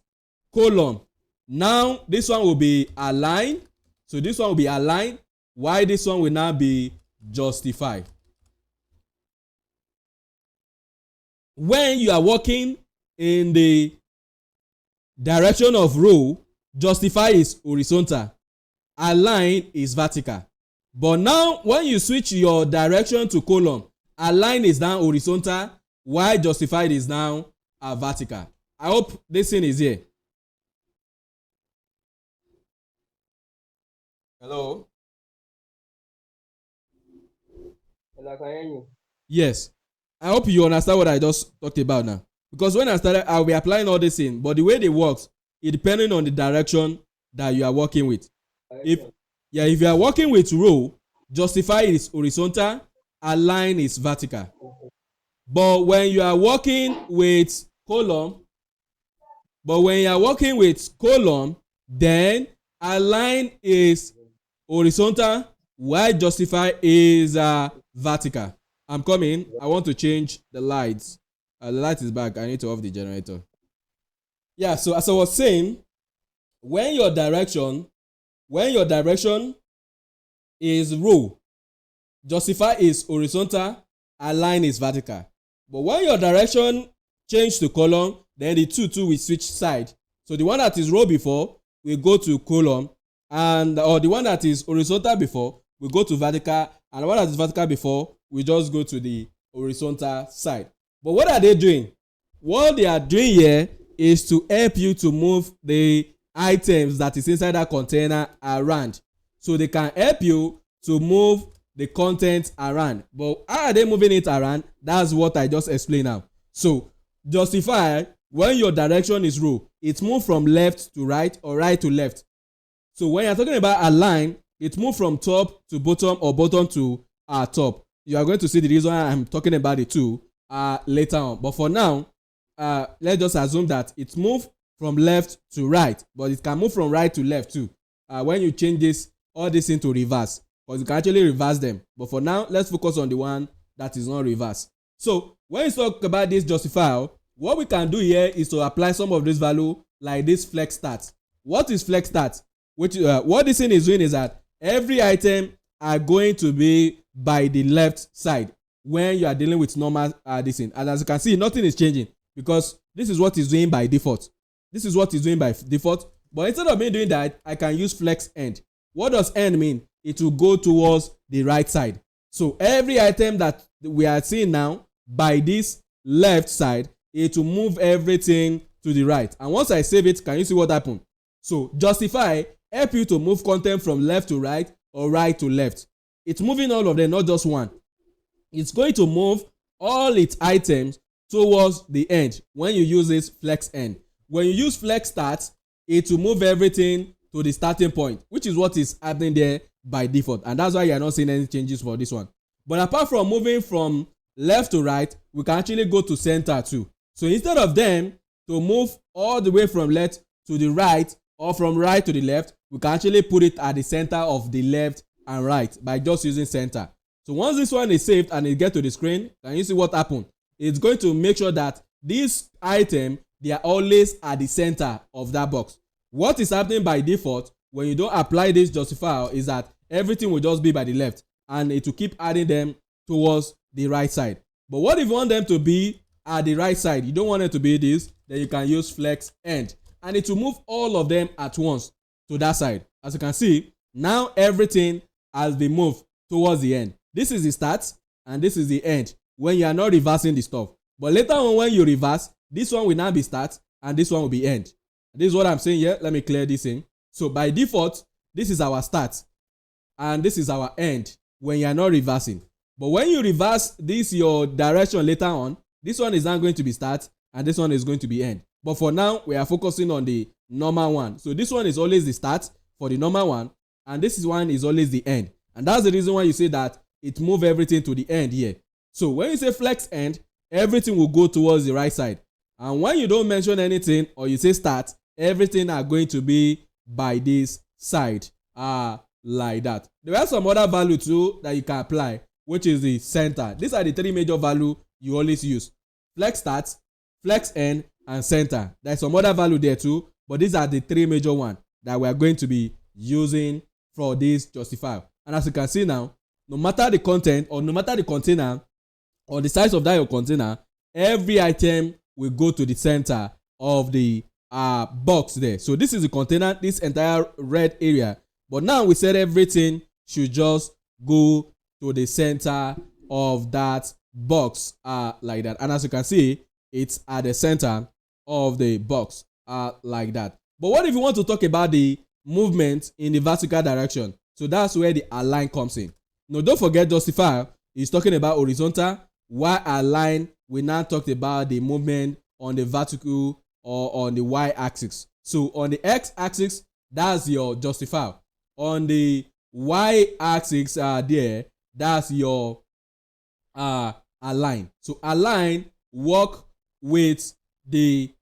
column, now this one will be aligned. So this one will be aligned, while this one will now be justified. When you are working in the direction of row, justify is horizontal, align is vertical. But now when you switch your direction to column, align is now horizontal, while justified is now vertical. I hope this thing is here. Hello? Hello, I can hear you. Yes. I hope you understand what I just talked about now. Because when I started, I'll be applying all this in, but the way they work, it depending on the direction that you are working with. If if you are working with row, justify is horizontal, align is vertical. But when you are working with column, then align is horizontal, while justify is vertical. I'm coming. I want to change the lights. The light is back. I need to off the generator. Yeah, so as I was saying, when your direction is row, justify is horizontal, align is vertical. But when your direction change to column, then the two will switch side. So the one that is row before will go to column, and or the one that is horizontal before will go to vertical, and the one that is vertical before will just go to the horizontal side. But what are they doing? What they are doing here is to help you to move the items that is inside that container around. So they can help you to move the content around. But how are they moving it around? That's what I just explained now. So justify, when your direction is row, it moves from left to right or right to left. So when you're talking about align, it moves from top to bottom or bottom to top. You are going to see the reason I'm talking about the two later on. But for now, let's just assume that it moves from left to right, but it can move from right to left too. When you change all this into reverse, because you can actually reverse them. But for now, let's focus on the one that is not reverse. So when you talk about this justifier, what we can do here is to apply some of this value like this flex stat. What is flex stat? What this thing is doing is that every item are going to be by the left side when you are dealing with normal this thing. And as you can see, nothing is changing because this is what is doing by default. But instead of me doing that, I can use flex end. What does end mean? It will go towards the right side. So every item that we are seeing now by this left side, it will move everything to the right. And once I save it, can you see what happened? So justify help you to move content from left to right or right to left. It's moving all of them, not just one. It's going to move all its items towards the end when you use this flex end. When you use flex start, it will move everything to the starting point, which is what is happening there by default. And that's why you are not seeing any changes for this one. But apart from moving from left to right, we can actually go to center too. So instead of them to move all the way from left to the right or from right to the left, we can actually put it at the center of the left and right by just using center. So once this one is saved and it gets to the screen, can you see what happened? It's going to make sure that this item, they are always at the center of that box. What is happening by default when you don't apply this justifier is that everything will just be by the left and it will keep adding them towards the right side. But what if you want them to be at the right side? You don't want it to be this, then you can use flex end and it will move all of them at once to that side. As you can see, now everything has been moved towards the end. This is the start and this is the end when you are not reversing the stuff. But later on when you reverse, this one will now be start and this one will be end. This is what I'm saying here. Let me clear this in. So by default, this is our start and this is our end when you are not reversing. But when you reverse this your direction later on, this one is now going to be start and this one is going to be end. But for now, we are focusing on the normal one. So this one is always the start for the normal one and this one is always the end. And that's the reason why you say that it move everything to the end here. So when you say flex end, everything will go towards the right side. And when you don't mention anything or you say start, everything are going to be by this side like that. There are some other value too that you can apply, which is the center. These are the three major value you always use: flex start, flex end, and center. There's some other value there too, but these are the three major ones that we are going to be using for this justifier. And as you can see now, no matter the content or no matter the container or the size of that your container, every item will go to the center of the box there. So this is the container, this entire red area. But now we said everything should just go to the center of that box like that. And as you can see, it's at the center of the box like that. But what if you want to talk about the movement in the vertical direction? So that's where the align comes in. Now don't forget justifier is talking about horizontal while align we now talked about the movement on the vertical or on the y-axis. So on the x-axis, that's your justifier. On the y-axis there, that's your align. So align work with the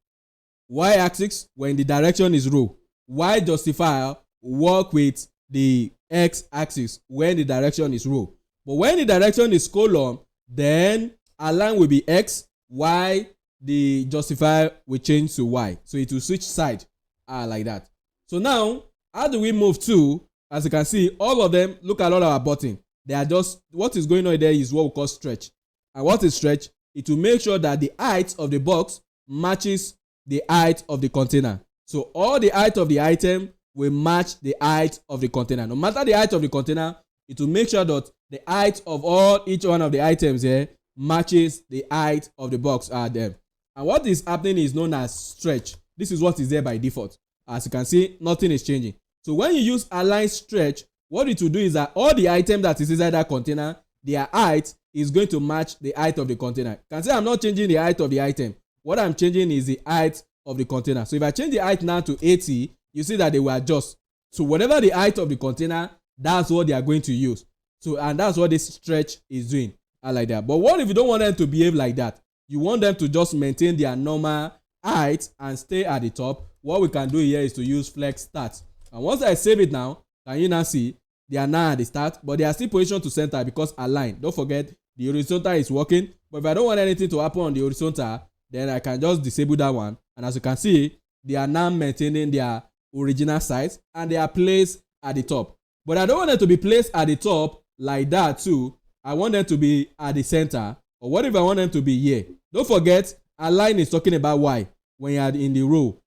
y-axis when the direction is row. Y justifier work with the x-axis when the direction is row. But when the direction is column, then align will be x, y, the justifier will change to y. So it will switch side like that. So now, how do we move to? As you can see, all of them, look at all our button. They are just, what is going on there is what we call stretch. And what is stretch? It will make sure that the height of the box matches the height of the container. So all the height of the item will match the height of the container. No matter the height of the container, it will make sure that the height of each one of the items here matches the height of the box there. And what is happening is known as stretch. This is what is there by default. As you can see, nothing is changing. So when you use align stretch, what it will do is that all the item that is inside that container, their height is going to match the height of the container. You can see I'm not changing the height of the item. What I'm changing is the height of the container. So if I change the height now to 80, you see that they will adjust. So whatever the height of the container, that's what they are going to use. So and that's what this stretch is doing. I like that. But what if you don't want them to behave like that? You want them to just maintain their normal height and stay at the top. What we can do here is to use flex start. And once I save it now, can you now see they are now at the start, but they are still positioned to center because align. Don't forget the horizontal is working. But if I don't want anything to happen on the horizontal, then I can just disable that one. And as you can see, they are now maintaining their original size and they are placed at the top. But I don't want them to be placed at the top like that too. I want them to be at the center. Or what if I want them to be here? Don't forget, align is talking about y when you are in the row.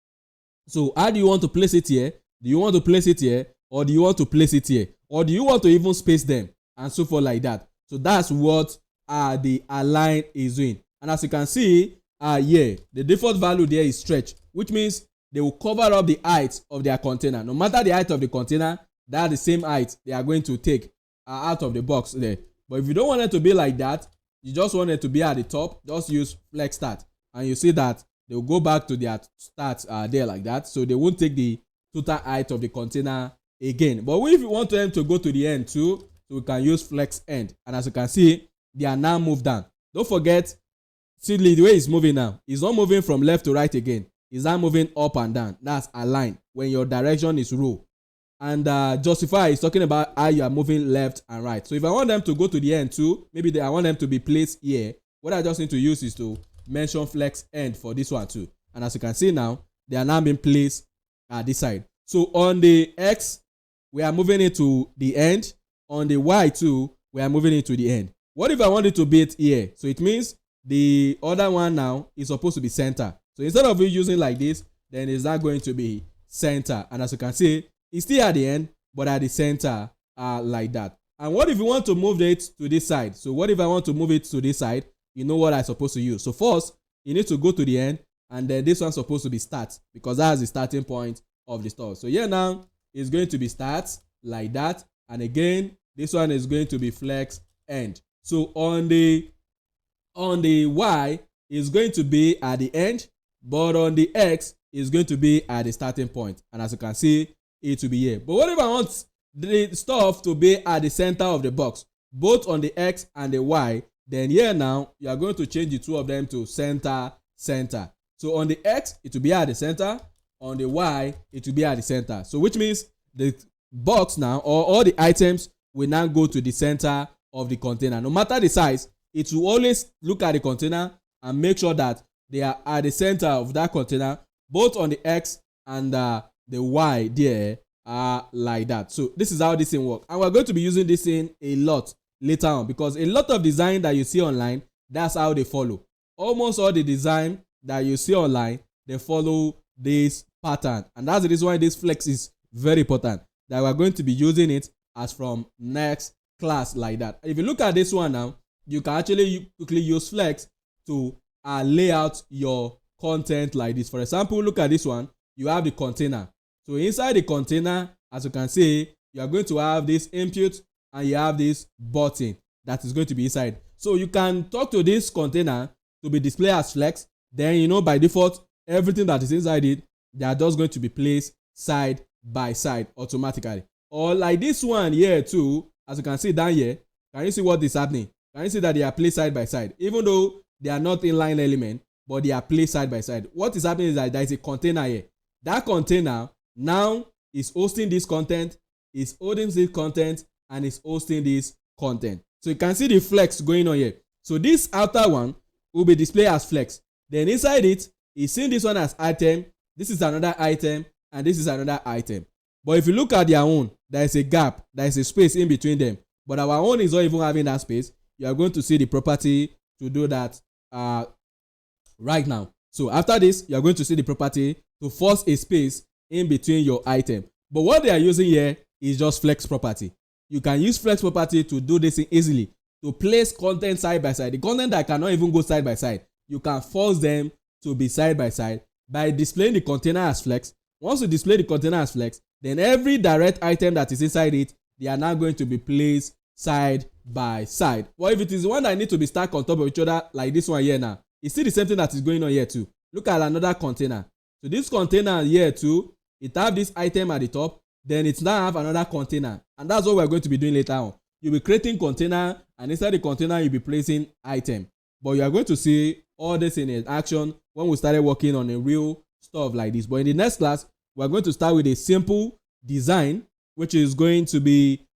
So how do you want to place it here? Do you want to place it here? Or do you want to place it here? Or do you want to even space them? And so forth like that. So that's what the align is doing. And as you can see, here, the default value there is stretch, which means they will cover up the height of their container. No matter the height of the container, that's the same height they are going to take out of the box there. But if you don't want it to be like that, you just want it to be at the top, just use flex start. And you see that they will go back to their start there like that. So they won't take the total height of the container again. But if you want them to go to the end too, so we can use flex end. And as you can see, they are now moved down. Don't forget, see the way it's moving now. It's not moving from left to right again. It's now moving up and down. That's align when your direction is row. And justify is talking about how you are moving left and right. So if I want them to go to the end too, maybe I want them to be placed here. What I just need to use is to mention flex end for this one too. And as you can see now, they are now being placed at this side. So on the X, we are moving it to the end. On the Y too, we are moving it to the end. What if I want it to be it here? So it means the other one now is supposed to be center. So instead of you using like this, then it's not going to be center. And as you can see, it's still at the end, but at the center like that. And what if you want to move it to this side? So what if I want to move it to this side? You know what I'm supposed to use. So first, you need to go to the end, and then this one's supposed to be start because that's the starting point of the store. So here now, it's going to be start like that. And again, this one is going to be flex end. So on the Y is going to be at the end, but on the X is going to be at the starting point. And as you can see, it will be here. But what if I want the stuff to be at the center of the box, both on the X and the Y? Then here now, you are going to change the two of them to center. So on the X, it will be at the center. On the Y, it will be at the center. So which means the box now, or all the items will now go to the center of the container. No matter the size, it will always look at the container and make sure that they are at the center of that container, both on the X and the Y there are like that. So this is how this thing works. And we're going to be using this thing a lot later on because a lot of design that you see online, that's how they follow. Almost all the design that you see online, they follow this pattern. And that's the reason why this flex is very important, that we're going to be using it as from next class like that. If you look at this one now, you can actually quickly use flex to lay out your content like this. For example, look at this one. You have the container. So inside the container, as you can see, you are going to have this input and you have this button that is going to be inside. So you can talk to this container to be displayed as flex. Then by default, everything that is inside it, they are just going to be placed side by side automatically. Or like this one here too, as you can see down here, can you see what is happening? Can you see that they are placed side by side? Even though they are not inline element, but they are placed side by side. What is happening is that there is a container here. That container now is hosting this content, is holding this content, and is hosting this content. So you can see the flex going on here. So this outer one will be displayed as flex. Then inside it, is seeing this one as item. This is another item, and this is another item. But if you look at their own, there is a gap, there is a space in between them. But our own is not even having that space. You are going to see the property to do that right now. So after this, you are going to see the property to force a space in between your item. But what they are using here is just flex property. You can use flex property to do this easily, to place content side by side. The content that cannot even go side by side, you can force them to be side by side by displaying the container as flex. Once you display the container as flex, then every direct item that is inside it, they are now going to be placed side by side. But if it is one that need to be stacked on top of each other, like this one here now, it's still the same thing that is going on here too. Look at another container. So this container here too, it have this item at the top, then it now have another container, and that's what we're going to be doing later on. You'll be creating container, and inside the container you'll be placing item. But you are going to see all this in action when we started working on a real stuff like this. But in the next class, we're going to start with a simple design, which is going to be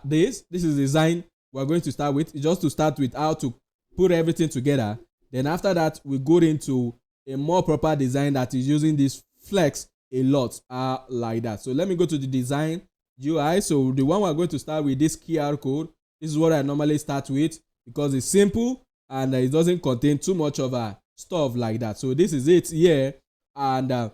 this is design we're going to start with. It's just to start with how to put everything together. Then after that, we go into a more proper design that is using this flex a lot like that. So let me go to the design UI. So the one we're going to start with, this QR code. This is what I normally start with because it's simple and it doesn't contain too much of stuff like that. So this is it here, and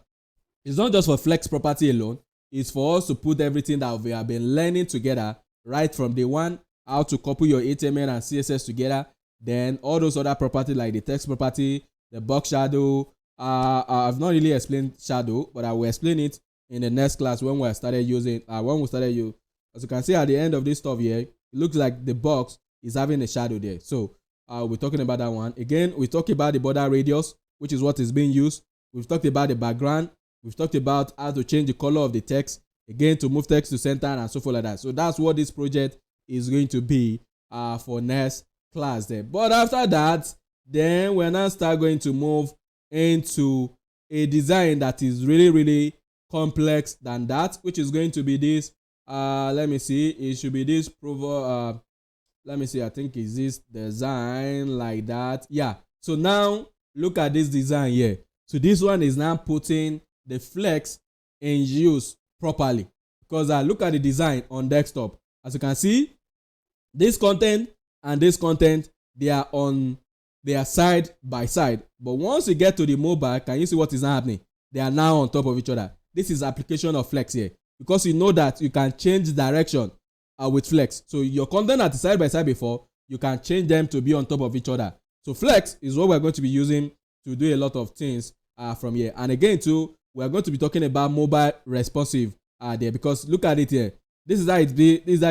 it's not just for flex property alone. It's for us to put everything that we have been learning together right from day one, how to couple your HTML and CSS together. Then all those other properties like the text property, the box shadow. I've not really explained shadow, but I will explain it in the next class when we started using. As you can see at the end of this stuff here, it looks like the box is having a shadow there. So we're talking about that one. Again, we talk about the border radius, which is what is being used. We've talked about the background. We've talked about how to change the color of the text, again, to move text to center and so forth like that. So that's what this project is going to be for next class there. But after that, then we're now start going to move into a design that is really, really complex than that, which is going to be this. Let me see. It should be this let me see. I think is this design like that. Yeah. So now look at this design here. So this one is now putting the flex in use properly, because look at the design on desktop. As you can see, this content and this content, they are side by side. But once you get to the mobile, can you see what is happening? They are now on top of each other. This is application of flex here, because you know that you can change direction with flex. So your content that is side by side before, you can change them to be on top of each other. So flex is what we're going to be using to do a lot of things from here. And again too, we're going to be talking about mobile responsive there, because look at it here. This is how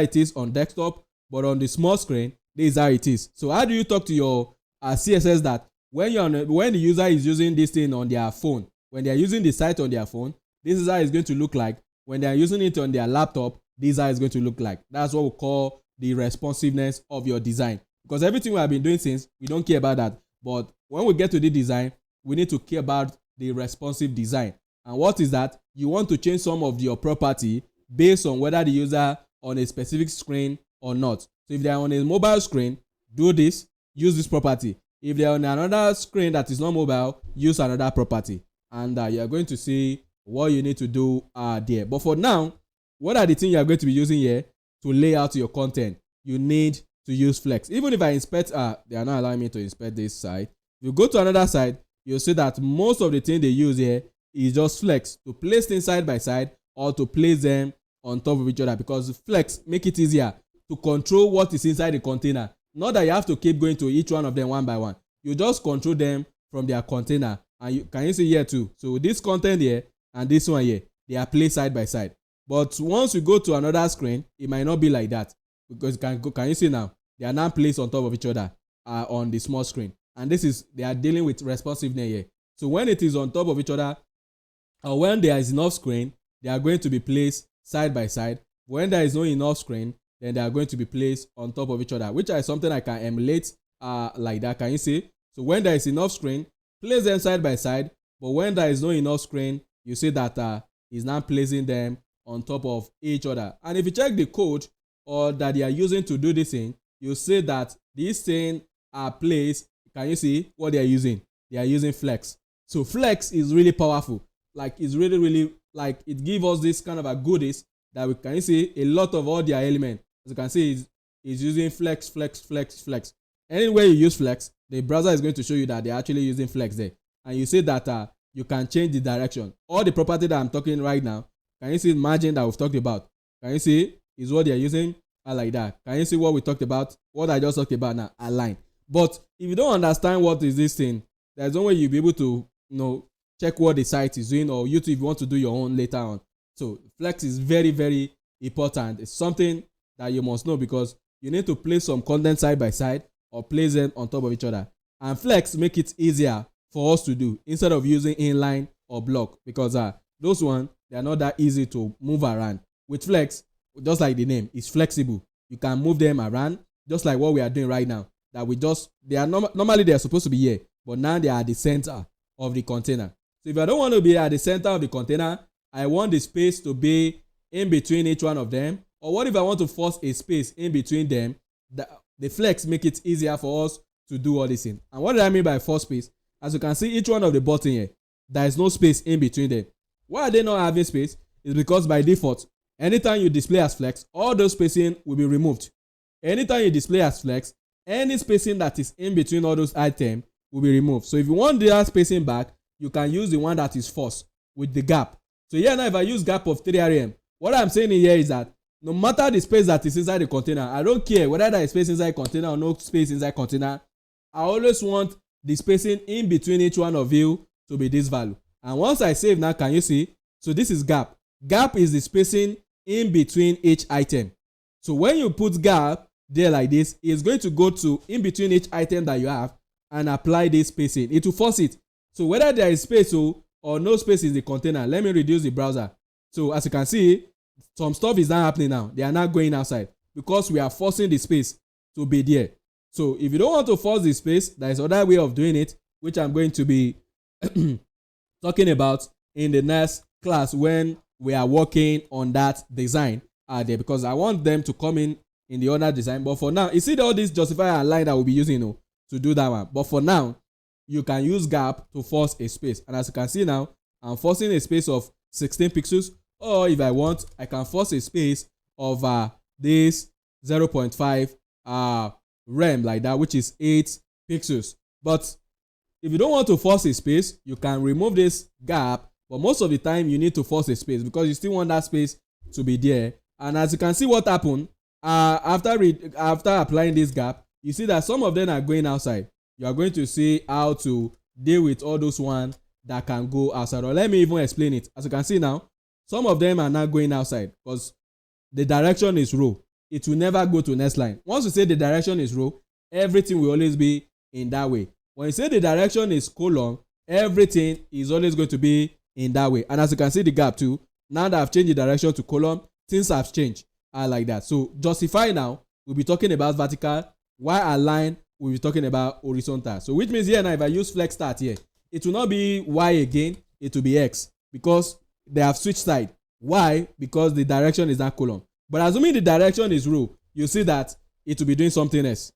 it is on desktop, but on the small screen, this is how it is. So how do you talk to your CSS that when the user is using this thing on their phone, when they are using the site on their phone, this is how it's going to look like. When they are using it on their laptop, this is how it's going to look like. That's what we call the responsiveness of your design. Because everything we have been doing since, we don't care about that. But when we get to the design, we need to care about the responsive design. And what is that? You want to change some of your property based on whether the user on a specific screen or not. So if they are on a mobile screen, do this, use this property. If they are on another screen that is not mobile, use another property. And you are going to see what you need to do there. But for now, what are the things you are going to be using here to lay out your content? You need to use flex. Even if I inspect, they are not allowing me to inspect this side. If you go to another side, you'll see that most of the things they use here is just flex, to place things side by side or to place them on top of each other, because flex make it easier to control what is inside the container. Not that you have to keep going to each one of them one by one. You just control them from their container. And can you see here too? So this content here and this one here, they are placed side by side. But once you go to another screen, it might not be like that, because can you see now? They are now placed on top of each other. on the small screen. And this is, they are dealing with responsiveness here. So when it is on top of each other, or when there is enough screen, they are going to be placed side by side. When there is no enough screen, then they are going to be placed on top of each other, which is something I can emulate like that. Can you see? So when there is enough screen, place them side by side. But when there is no enough screen, you see that is now placing them on top of each other. And if you check the code or that they are using to do this thing, you see that these things are placed. Can you see what they are using? They are using flex. So flex is really powerful. Like, it's really like, it gives us this kind of a goodies that we can see a lot of all their elements. As you can see, is using flex. Anywhere you use flex, the browser is going to show you that they're actually using flex there. And you see that you can change the direction. All the property that I'm talking right now, can you see margin that we've talked about? Can you see is what they're using? Like that. Can you see what we talked about? What I just talked about now, align. But if you don't understand what is this thing, there's no way you'll be able to check what the site is doing, or YouTube if you want to do your own later on. So flex is very important. It's something that you must know, because you need to place some content side by side or place them on top of each other. And flex make it easier for us to do instead of using inline or block, because those ones, they are not that easy to move around. With flex, just like the name, it's flexible. You can move them around just like what we are doing right now. That they are normally they are supposed to be here, but now they are at the center of the container. So if I don't want to be at the center of the container, I want the space to be in between each one of them. Or what if I want to force a space in between them? The flex make it easier for us to do all this thing. And what do I mean by force space? As you can see, each one of the button here, there is no space in between them. Why are they not having space? It's because by default, anytime you display as flex, all those spacing will be removed. Anytime you display as flex, any spacing that is in between all those items will be removed. So if you want the spacing back, you can use the one that is forced with the gap. So here now, if I use gap of 3 rem, what I'm saying here is that no matter the space that is inside the container, I don't care whether there is space inside container or no space inside container. I always want the spacing in between each one of you to be this value. And once I save now, can you see? So this is gap. Gap is the spacing in between each item. So when you put gap there like this, it's going to go to in between each item that you have and apply this spacing. It will force it. So whether there is space or no space in the container, let me reduce the browser. So as you can see, some stuff is not happening now. They are not going outside because we are forcing the space to be there. So if you don't want to force the space, there is another way of doing it, which I'm going to be talking about in the next class when we are working on that design there, because I want them to come in the other design. But for now, you see all this justify and line that we'll be using to do that one. But for now, you can use gap to force a space. And as you can see now, I'm forcing a space of 16 pixels. Or if I want, I can force a space of this 0.5 rem like that, which is 8 pixels. But if you don't want to force a space, you can remove this gap. But most of the time, you need to force a space because you still want that space to be there. And as you can see what happened, after applying this gap, you see that some of them are going outside. You are going to see how to deal with all those ones that can go outside. Or let me even explain it. As you can see now, some of them are not going outside because the direction is row. It will never go to next line. Once you say the direction is row, everything will always be in that way. When you say the direction is column, everything is always going to be in that way. And as you can see the gap too, now that I've changed the direction to column, things have changed. I like that. So justify now, we'll be talking about vertical, while align, we'll be talking about horizontal. So which means here now, if I use flex start here, it will not be Y again, it will be X because they have switched side. Why? Because the direction is not column. But assuming the direction is row, you see that it will be doing something else.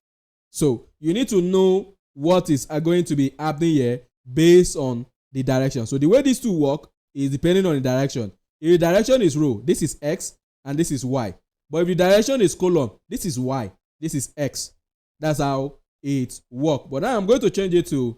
So you need to know what is going to be happening here based on the direction. So the way these two work is depending on the direction. If the direction is row, this is X and this is Y. But if the direction is column, this is Y, this is X. That's how it works. But now I'm going to change it to,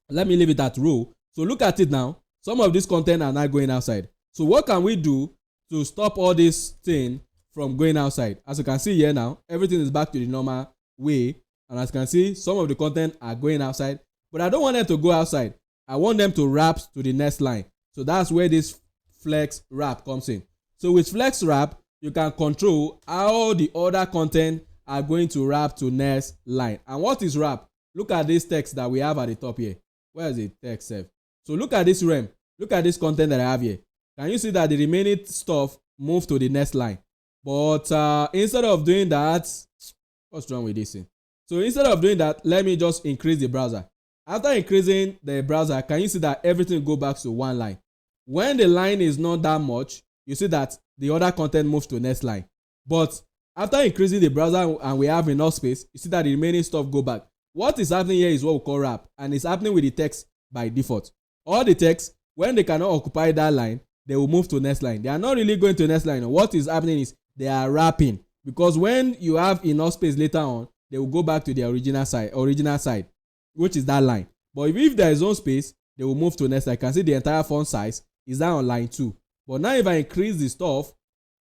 let me leave it at row. So look at it now. Some of this content are not going outside. So what can we do to stop all this thing from going outside? As you can see here now, everything is back to the normal way. And as you can see, some of the content are going outside. But I don't want them to go outside. I want them to wrap to the next line. So that's where this flex wrap comes in. So with flex wrap, you can control how the other content are going to wrap to next line. And what is wrap? Look at this text that we have at the top here. Where is the text set? So look at this rem. Look at this content that I have here. Can you see that the remaining stuff move to the next line? But instead of doing that, what's wrong with this thing? So instead of doing that, let me just increase the browser. After increasing the browser, can you see that everything go back to one line? When the line is not that much, you see that the other content moves to the next line. But after increasing the browser and we have enough space, you see that the remaining stuff go back. What is happening here is what we call wrap, and it's happening with the text by default. All the text, when they cannot occupy that line, they will move to the next line. They are not really going to the next line. What is happening is they are wrapping, because when you have enough space later on, they will go back to the original side, which is that line. But if there is no space, they will move to the next line. You can see the entire font size is down on line 2. But now if I increase the stuff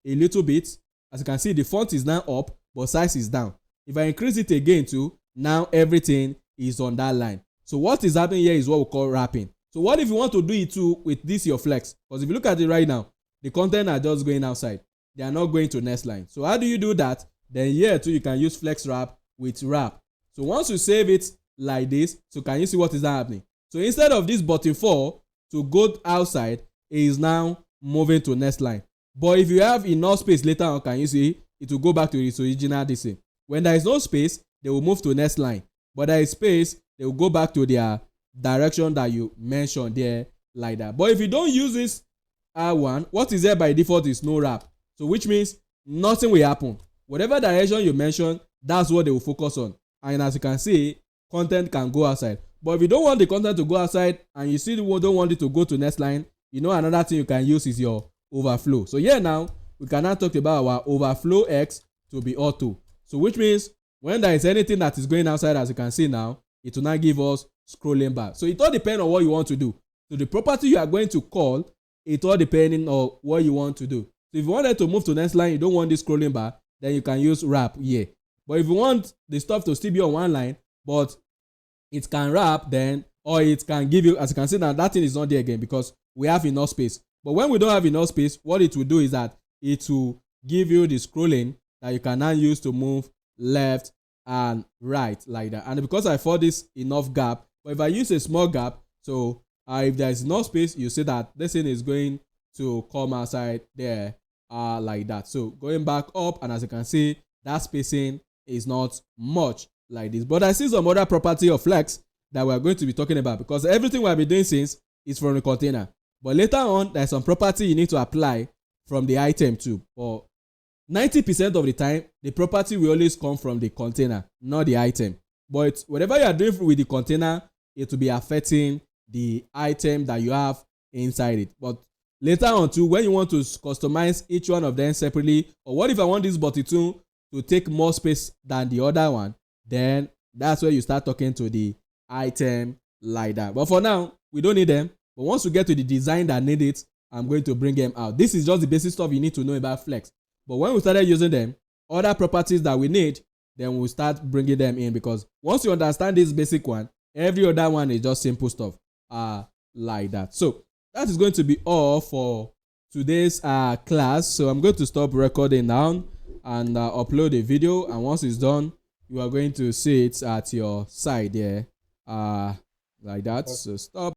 a little bit, as you can see, the font is now up, but size is down. If I increase it again too, now everything is on that line. So what is happening here is what we call wrapping. So what if you want to do it too with this your flex? Because if you look at it right now, the content are just going outside. They are not going to next line. So how do you do that? Then here too, you can use flex wrap with wrap. So once you save it like this, so can you see what is happening? So instead of this button 4 to go outside, it is now moving to next line. But if you have enough space later on, can you see it will go back to its original DC. When there is no space, they will move to the next line. But there is space, they will go back to their direction that you mentioned there, like that. But if you don't use this R1, what is there by default is no wrap. So which means nothing will happen. Whatever direction you mention, that's what they will focus on. And as you can see, content can go outside. But if you don't want the content to go outside and you still don't want it to go to next line, you know, another thing you can use is your overflow. So here now, we can now talk about our overflow X to be auto. So which means when there is anything that is going outside, as you can see now, it will now give us scrolling bar. So it all depends on what you want to do. So the property you are going to call, it all depending on what you want to do. So if you wanted to move to the next line, you don't want this scrolling bar, then you can use wrap here. But if you want the stuff to still be on one line, but it can wrap, then, or it can give you, as you can see now, that thing is not there again because we have enough space. But when we don't have enough space, what it will do is that it will give you the scrolling that you can now use to move left and right like that. And because I thought this enough gap, but if I use a small gap, so if there is enough space, you see that this thing is going to come outside there like that. So going back up, and as you can see, that spacing is not much like this. But I see some other property of flex that we're going to be talking about, because everything we've been doing since is from the container. But later on, there's some property you need to apply from the item too. But 90% of the time, the property will always come from the container, not the item. But whatever you are doing with the container, it will be affecting the item that you have inside it. But later on too, when you want to customize each one of them separately, or what if I want this button to take more space than the other one, then that's where you start talking to the item like that. But for now, we don't need them. But once we get to the design that need it, I'm going to bring them out. This is just the basic stuff you need to know about flex. But when we started using them, other properties that we need, then we'll start bringing them in, because once you understand this basic one, every other one is just simple stuff like that. So that is going to be all for today's class. So I'm going to stop recording now and upload a video, and once it's done, you are going to see it at your side there like that. So stop.